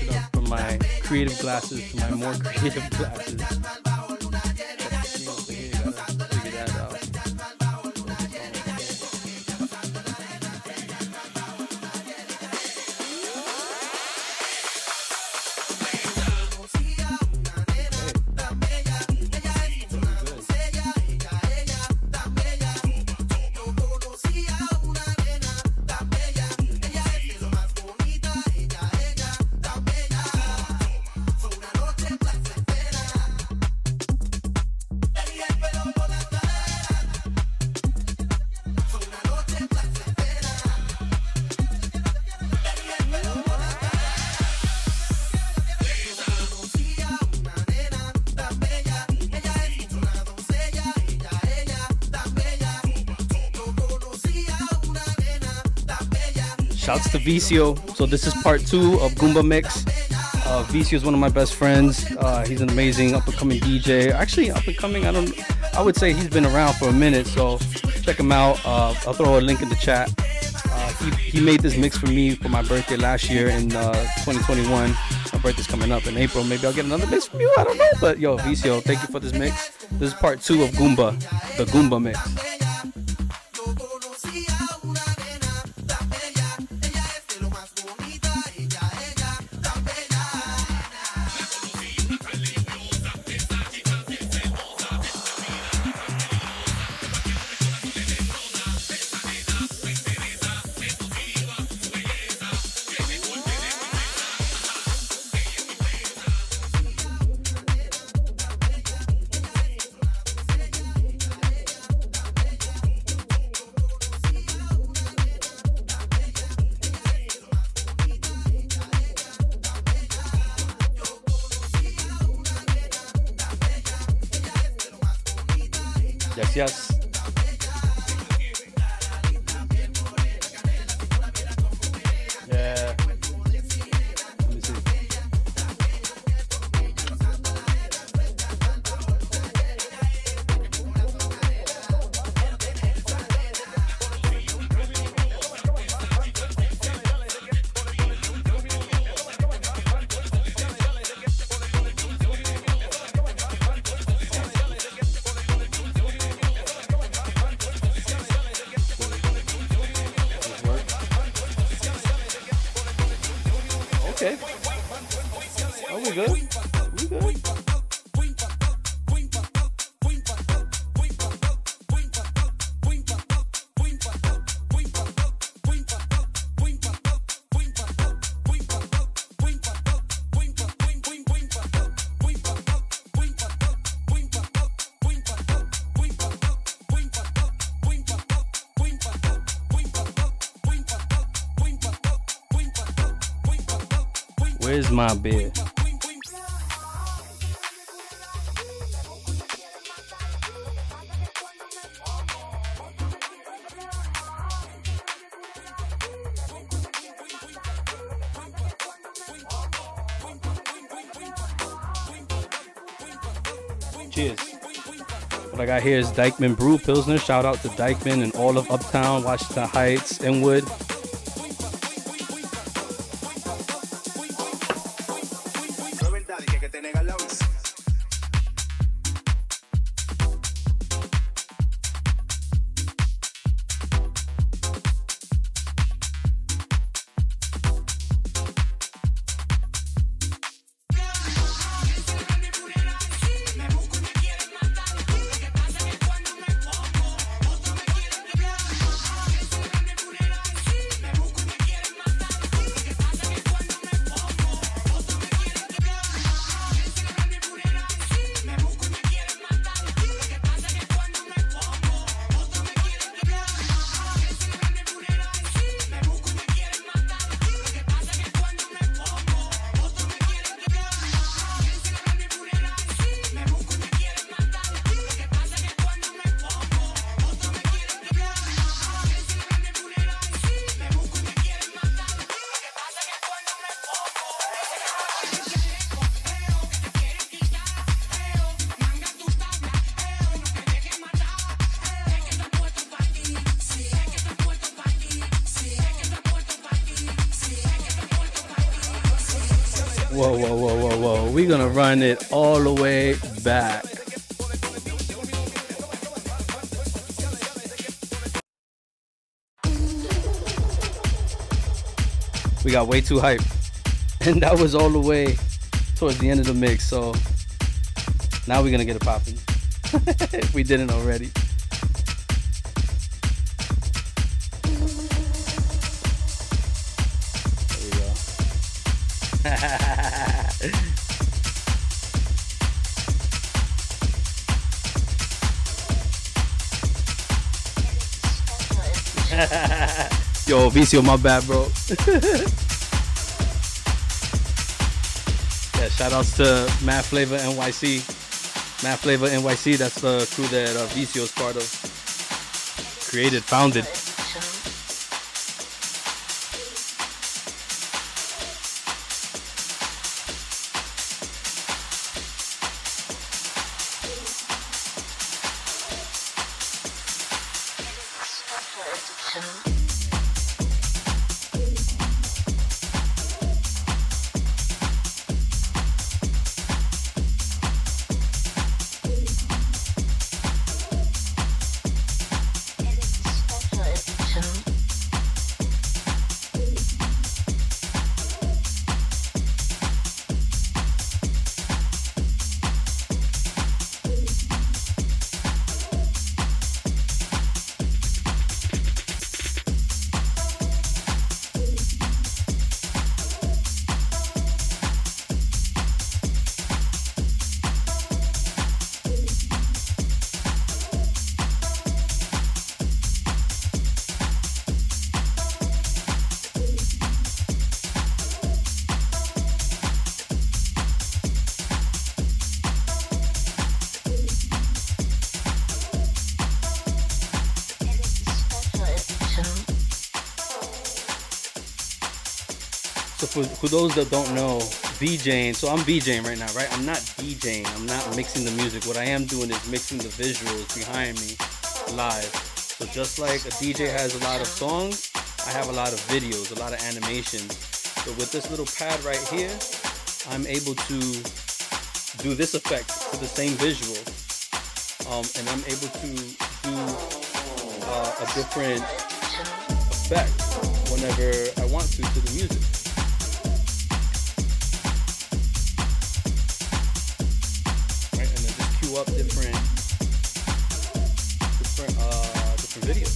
it up from my creative glasses to my more creative glasses. Shouts to Vicio. So this is part 2 of Goomba Mix. Vicio is one of my best friends. He's an amazing up-and-coming DJ. Actually, up-and-coming, I would say he's been around for a minute, so check him out. I'll throw a link in the chat. He made this mix for me for my birthday last year in 2021. My birthday's coming up in April. Maybe I'll get another mix from you. I don't know. But yo, Vicio, thank you for this mix. This is part 2 of Goomba, the Goomba Mix. Yes, yes. Yeah. Let me see. Okay. Oh, we good. We good. Where's my beer? Cheers. What I got here is Dykeman Brew Pilsner. Shout out to Dykeman and all of Uptown, Washington Heights, Inwood. Whoa, whoa, whoa, whoa, whoa. We're gonna run it all the way back. We got way too hype. And that was all the way towards the end of the mix. So now we're gonna get it popping. If we didn't already. There we go. Yo, Vicio, my bad, bro. Yeah, shout outs to Mad Flavor NYC. Mad Flavor NYC, that's the crew that Vicio is part of. Created, founded. So for those that don't know, VJing, so I'm VJing right now, right? I'm not DJing, I'm not mixing the music. What I am doing is mixing the visuals behind me live. So just like a DJ has a lot of songs, I have a lot of videos, a lot of animations. So with this little pad right here, I'm able to do this effect to the same visual. And I'm able to do a different effect whenever I want to the music. Up different videos.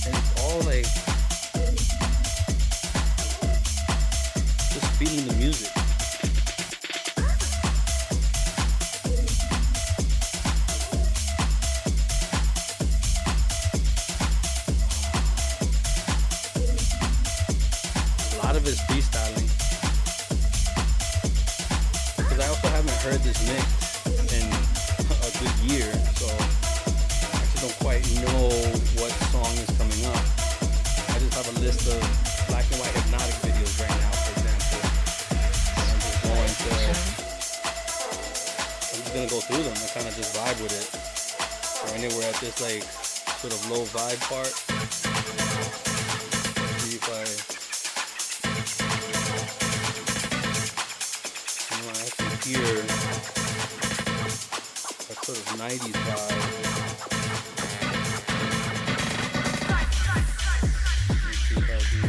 And it's all like just feeding the music. Of his freestyling, because I also haven't heard this mix in a good year, so I actually don't quite know what song is coming up. I just have a list of black and white hypnotic videos right now, for example, and I'm just gonna go through them and kind of just vibe with it. So right now we're at this like sort of low vibe part. Let's see if I hear that sort of 90s vibe. Let's see if I do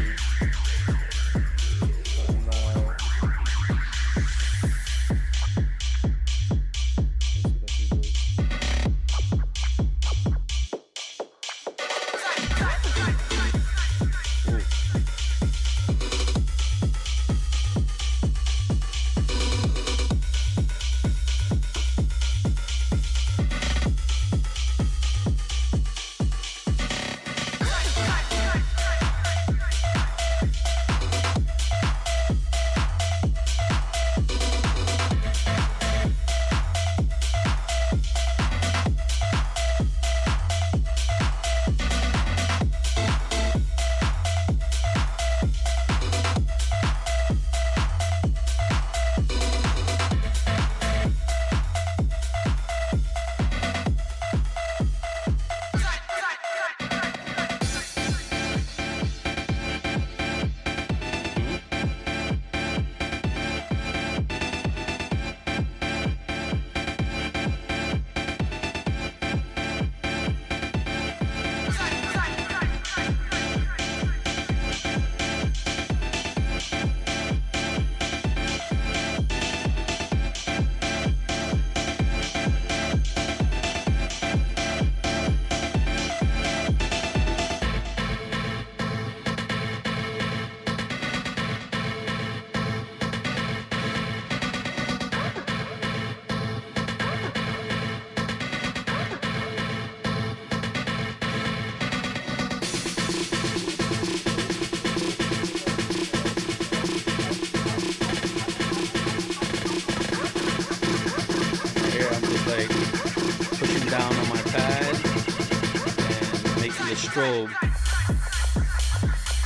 strobe,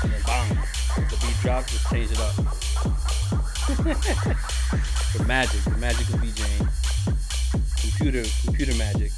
and then bang, the beat drops, just change it up. The magic of DJing. Computer magic.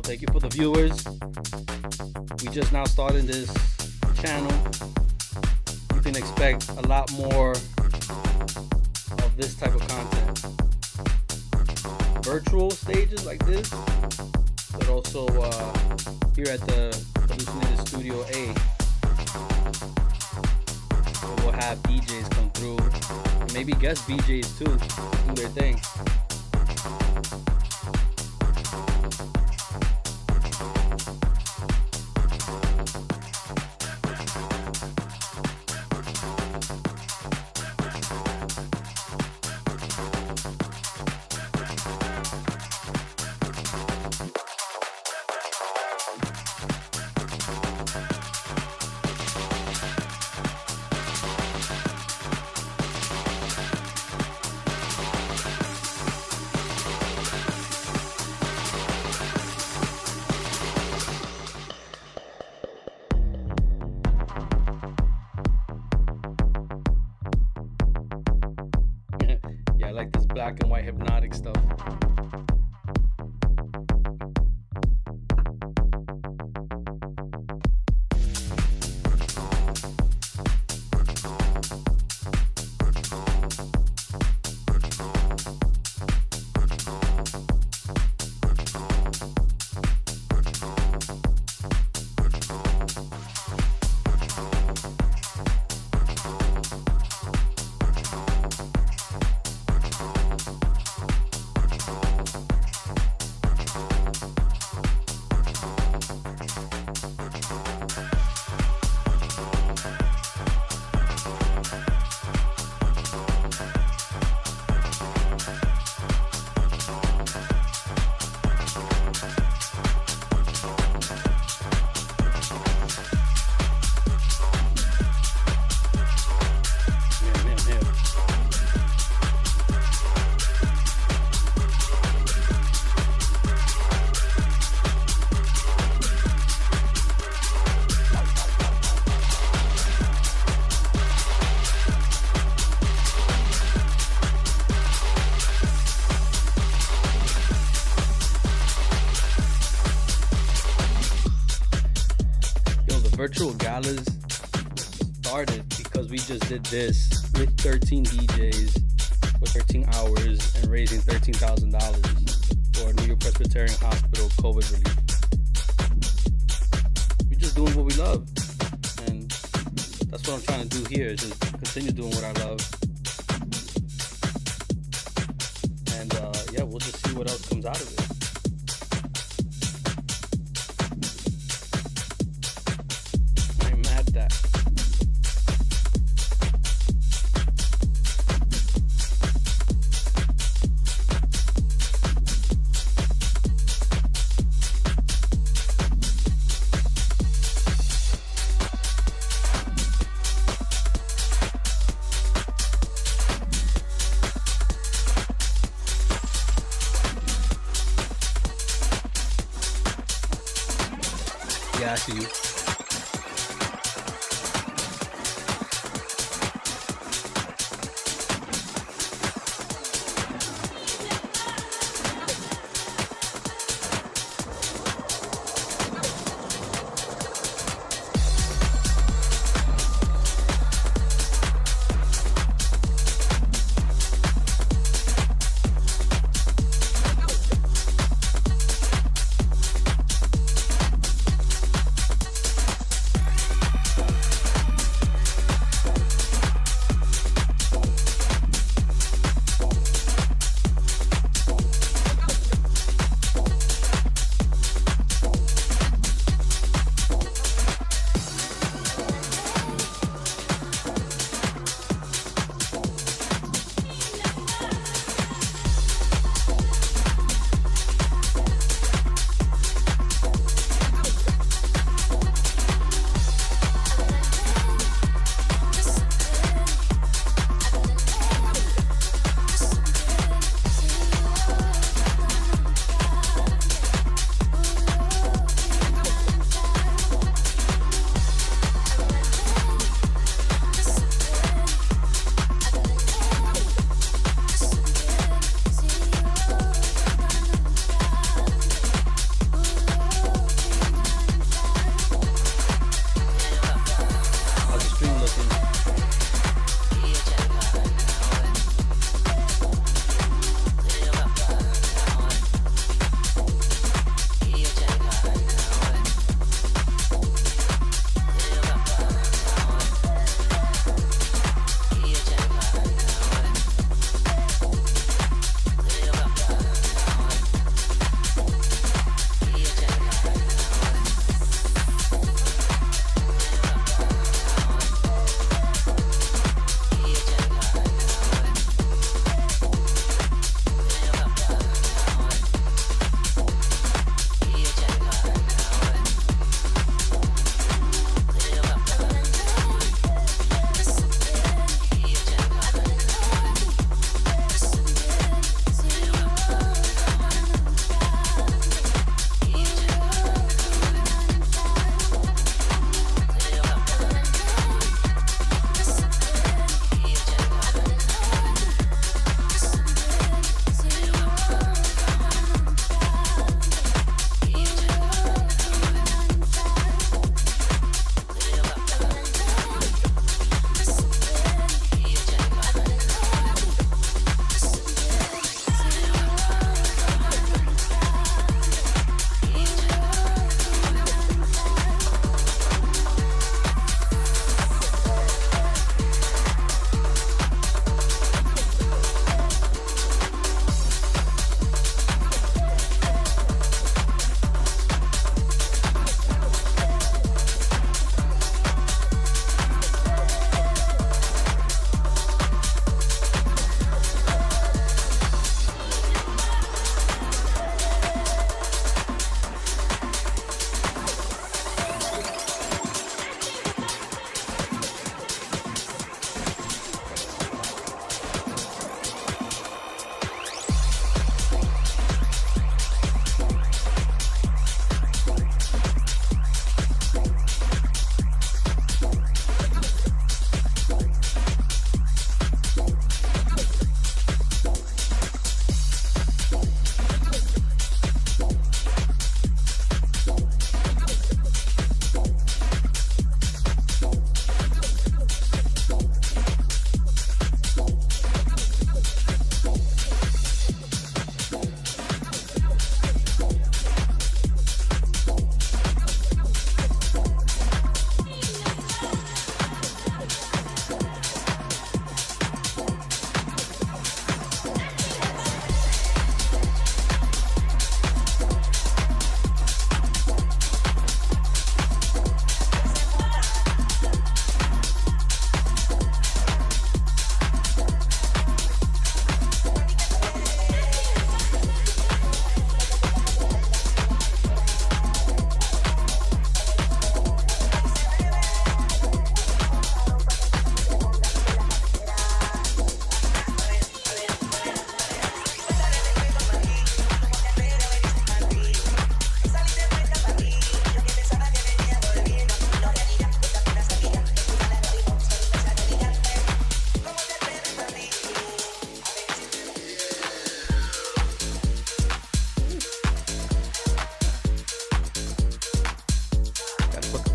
Thank you for the viewers. We just now started this channel. You can expect a lot more of this type of content. Virtual stages like this, but also here at the Lucin Studio A, we'll have DJs come through, and maybe guest DJs too, do their thing. Yeah, I like this black and white hypnotic stuff. Virtual galas started because we just did this with 13 DJs for 13 hours and raising $13,000 for New York Presbyterian Hospital COVID relief. We're just doing what we love, and that's what I'm trying to do here, is just continue doing what I love. And yeah, we'll just see what else comes out of it. That. Yeah, I see you.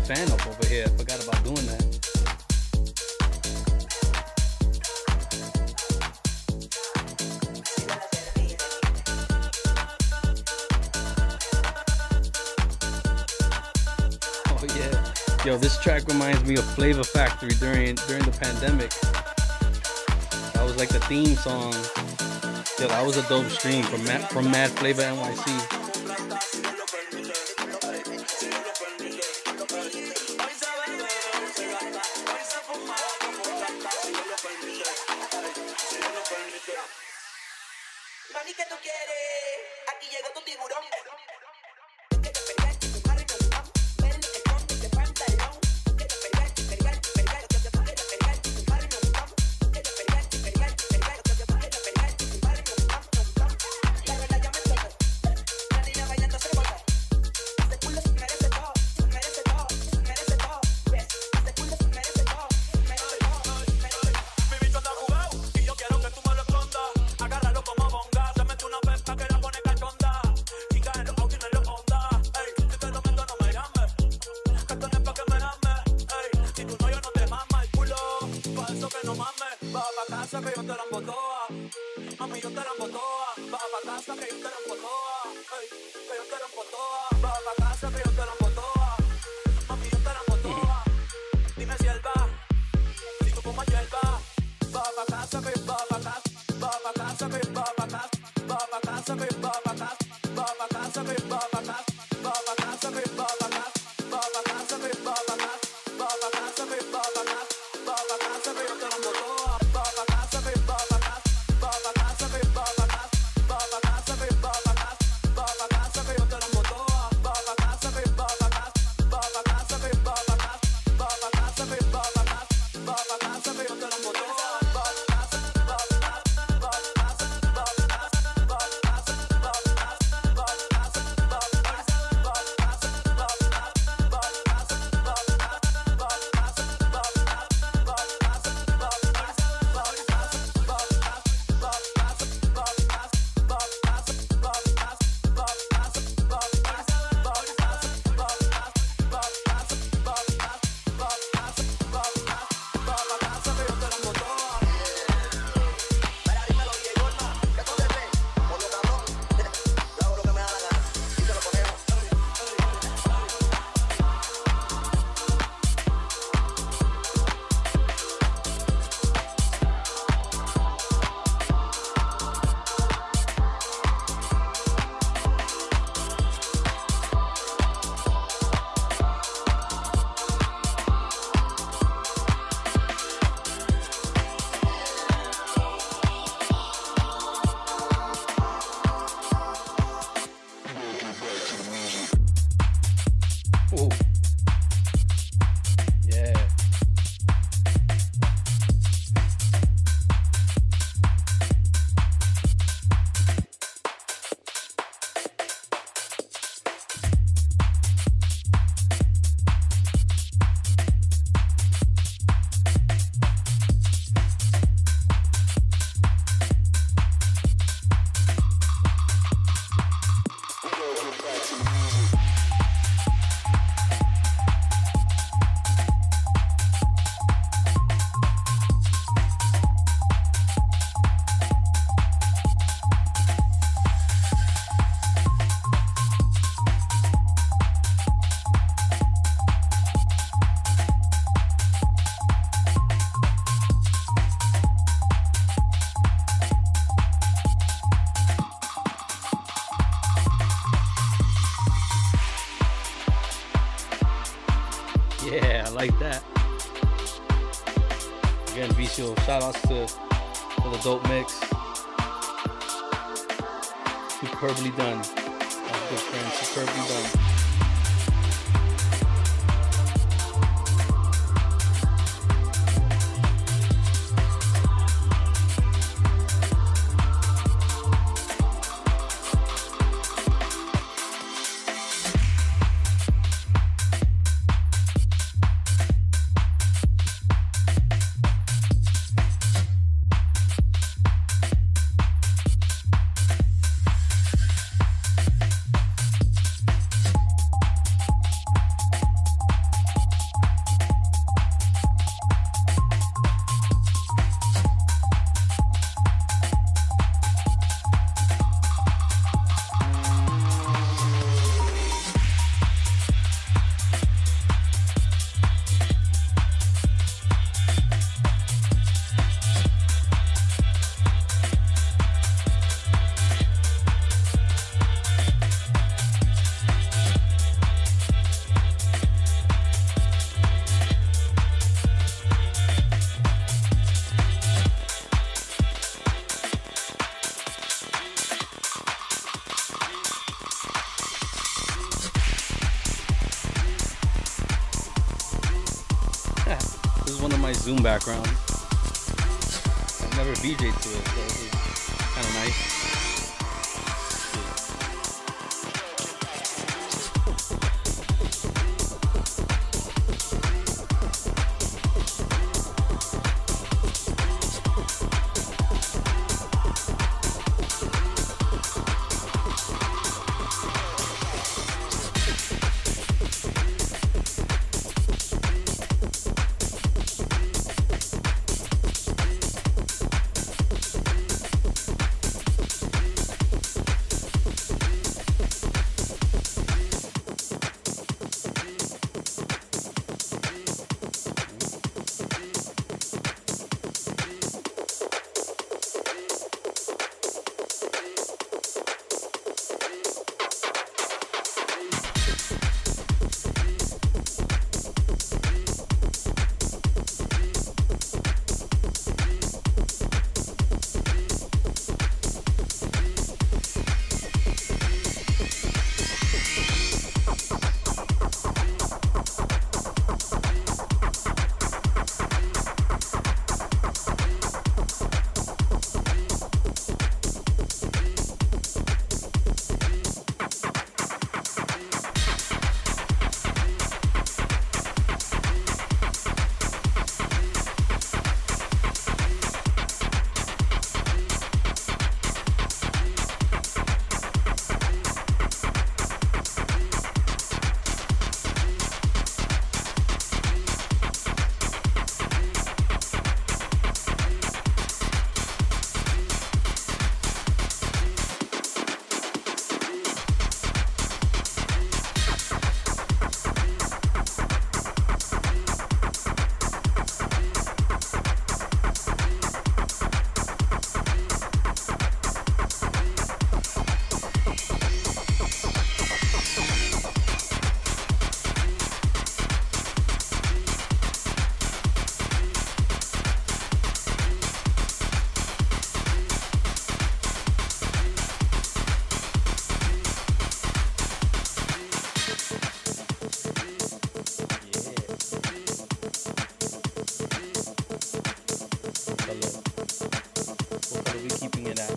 fan up over here. I forgot about doing that. Oh yeah. Yo, this track reminds me of Flavor Factory during the pandemic. That was like the theme song. Yo, that was a dope stream from Mad Flavor NYC. Mami, ¿qué tú quieres? Aquí llega tu tiburón. Ooh. Yeah. Yeah, I like that. Again, Vicio, shout outs to the dope mix. Superbly done. My good friend, superbly done. This is one of my Zoom backgrounds. I've never VJ'd to it, so this is kind of nice. What color we keeping it at?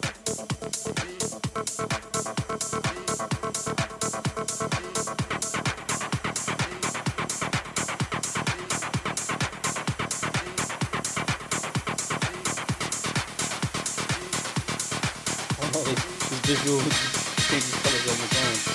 Oh no, this visual changes colors on its own.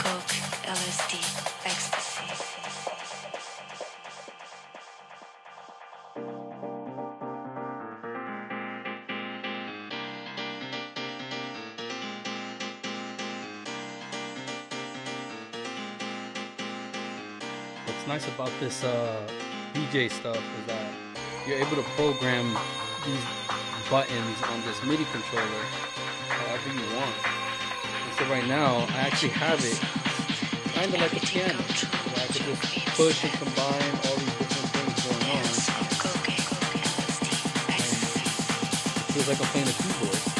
coke, LSD, ecstasy. What's nice about this DJ stuff is that you're able to program these buttons on this MIDI controller however you want. And so right now, I actually have it kind of like a piano. Where I could just push and combine all these different things going on. And it feels like I'm playing a keyboard.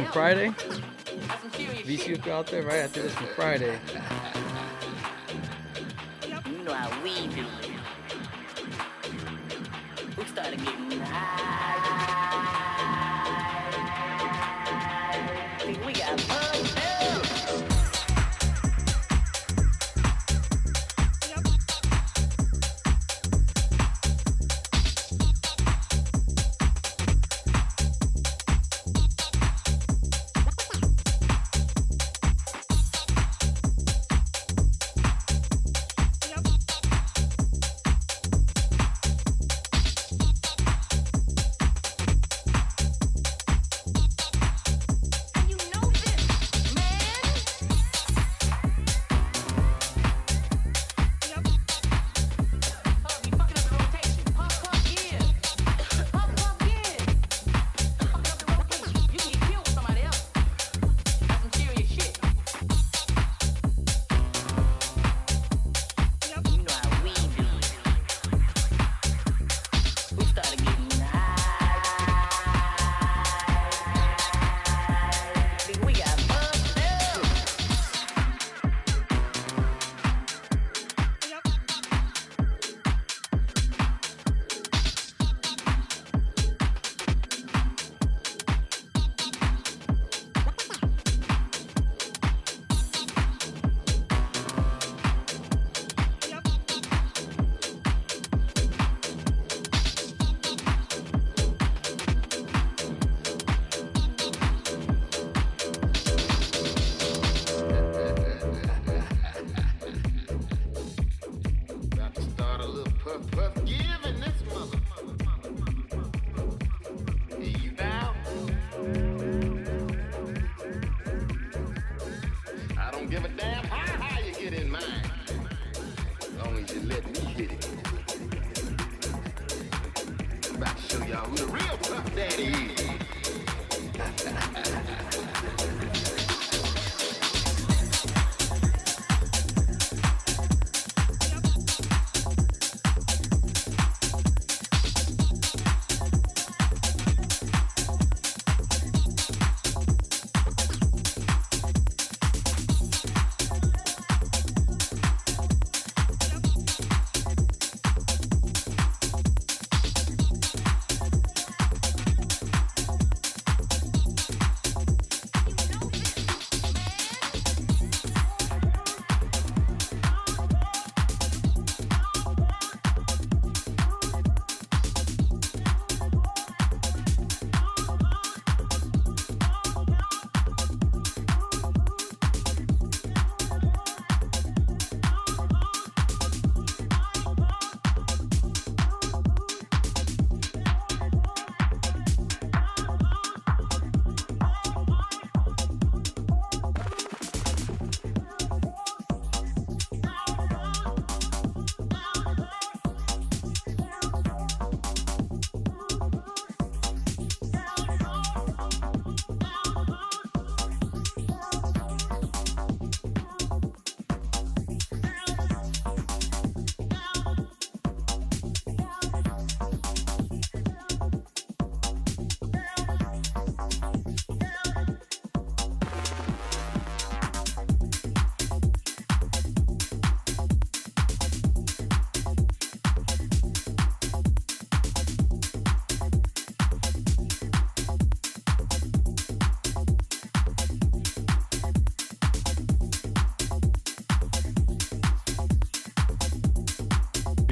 from Friday. VC, if you're out there, right? I think that's from Friday. You know how we do it. We started getting high. Think we got fucked up.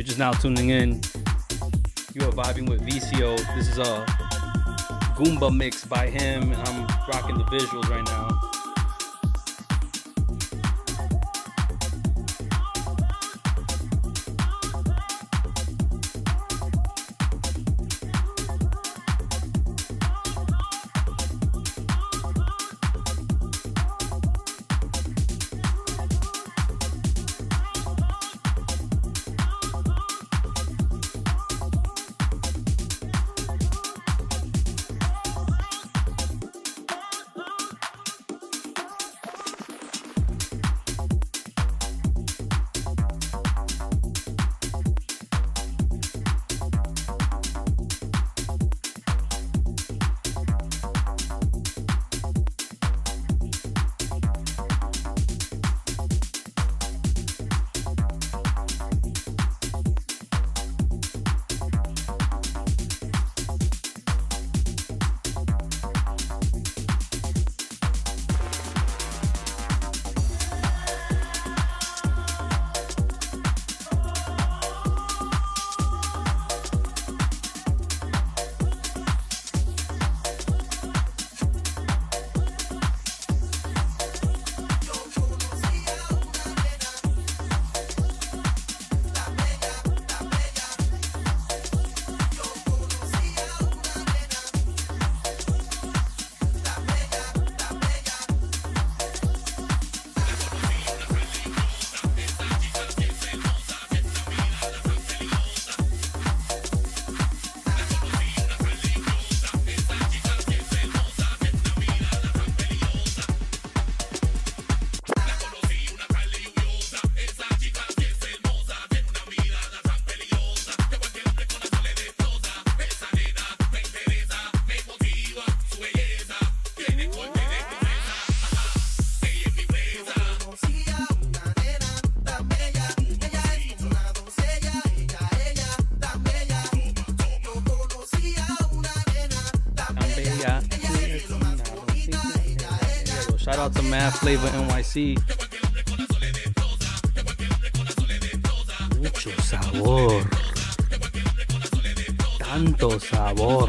You're just now tuning in. You are vibing with VCO. This is a Goomba mix by him. I'm rocking the visuals right now. Mad Flavor NYC. Mucho sabor. Tanto sabor.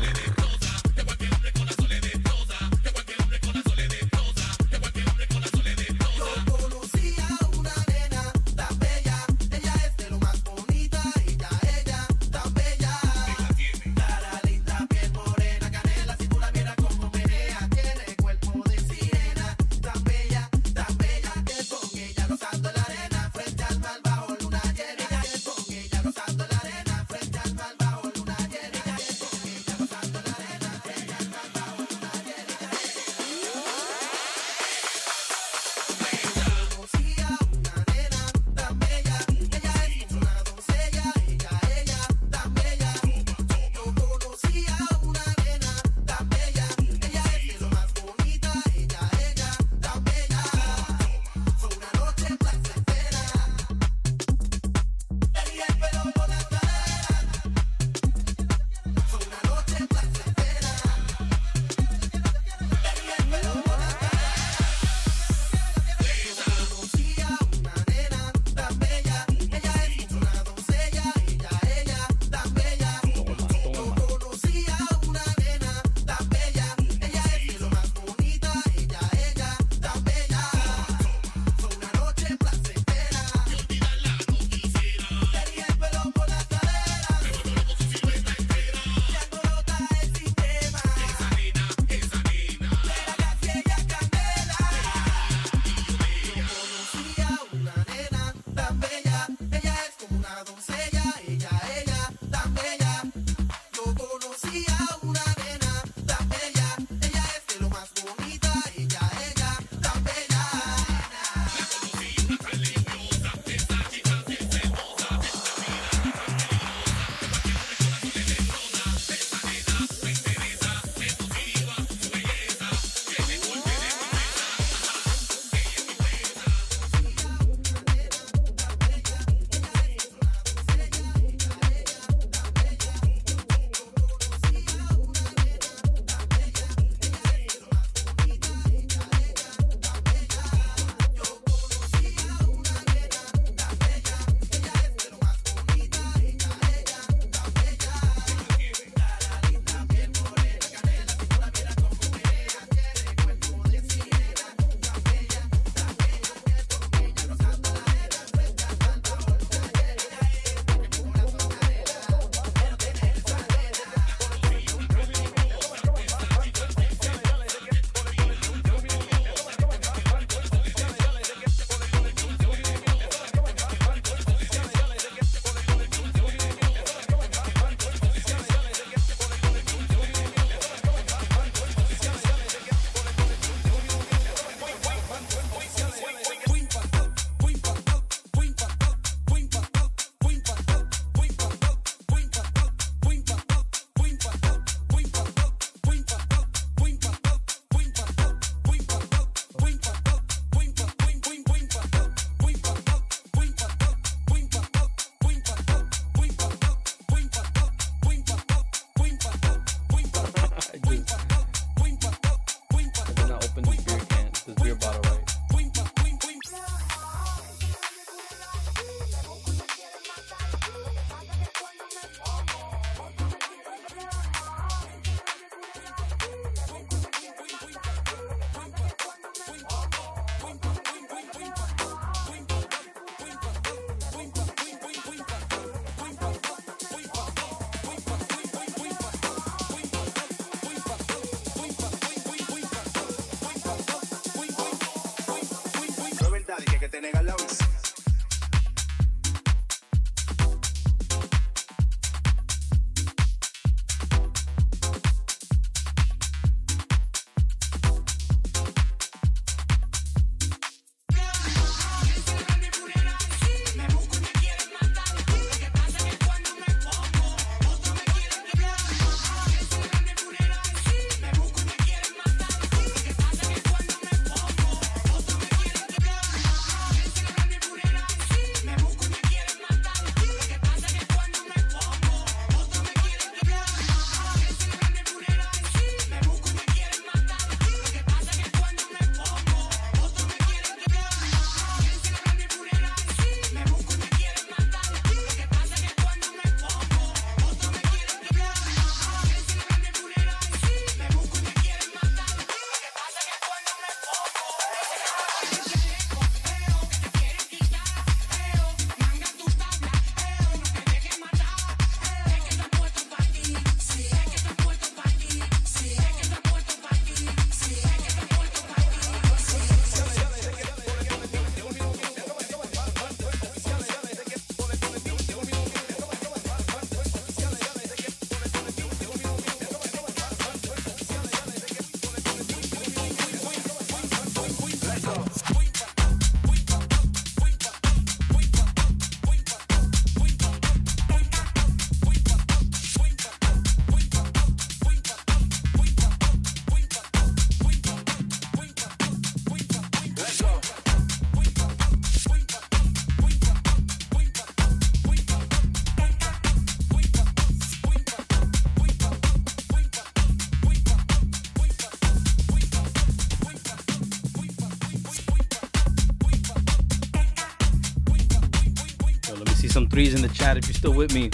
some threes in the chat if you're still with me.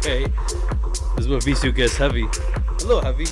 Okay. This is where VCU gets heavy. A little heavy.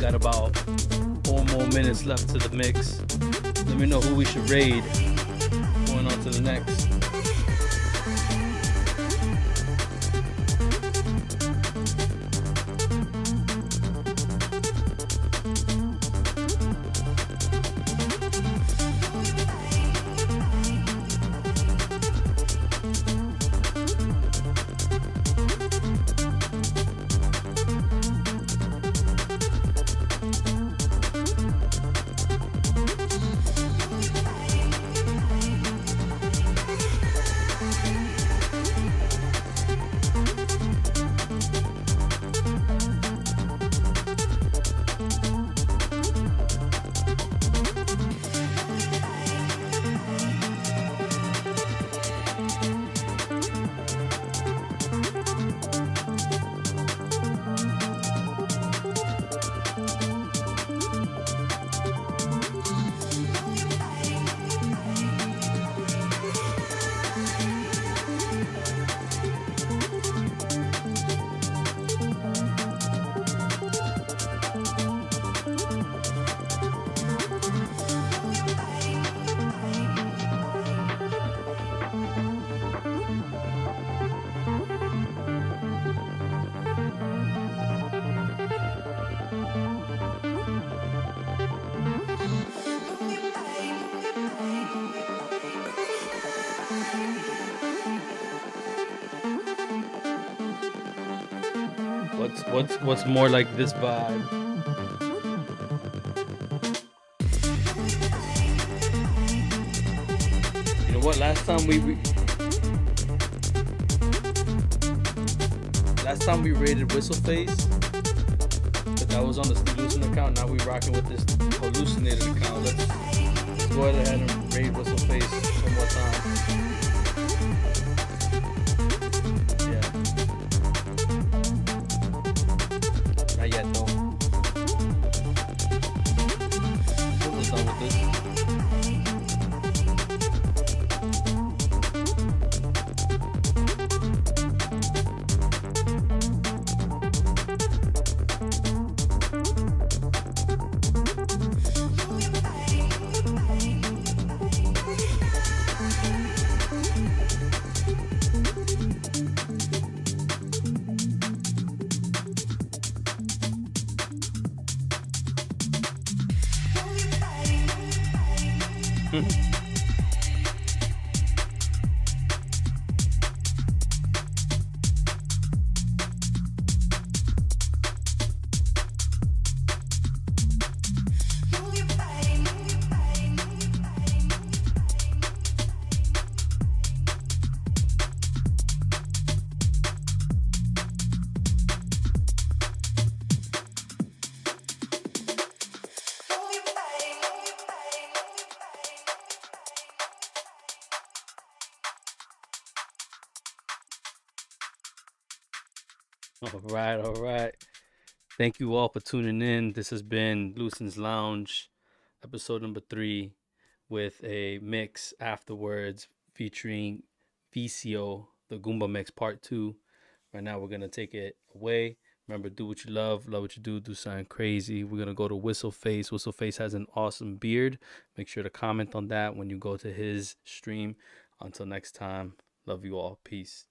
got about 4 more minutes left to the mix. Let me know who we should raid. Going on to the next. What's more like this vibe? You know what? Last time we rated Whistle Face, but that was on the Lucin account. Now we rocking with this hallucinated account. Let's go ahead and rate Whistle Face one more time. Yeah. Not yet though. Almost done with this. All right. Thank you all for tuning in. This has been Lucin's Lounge, episode number 3, with a mix afterwards featuring Vicio, the Goomba Mix Part 2. Right now, we're going to take it away. Remember, do what you love what you do something crazy. We're going to go to Whistle Face. Whistle Face has an awesome beard. Make sure to comment on that when you go to his stream. Until next time, love you all. Peace.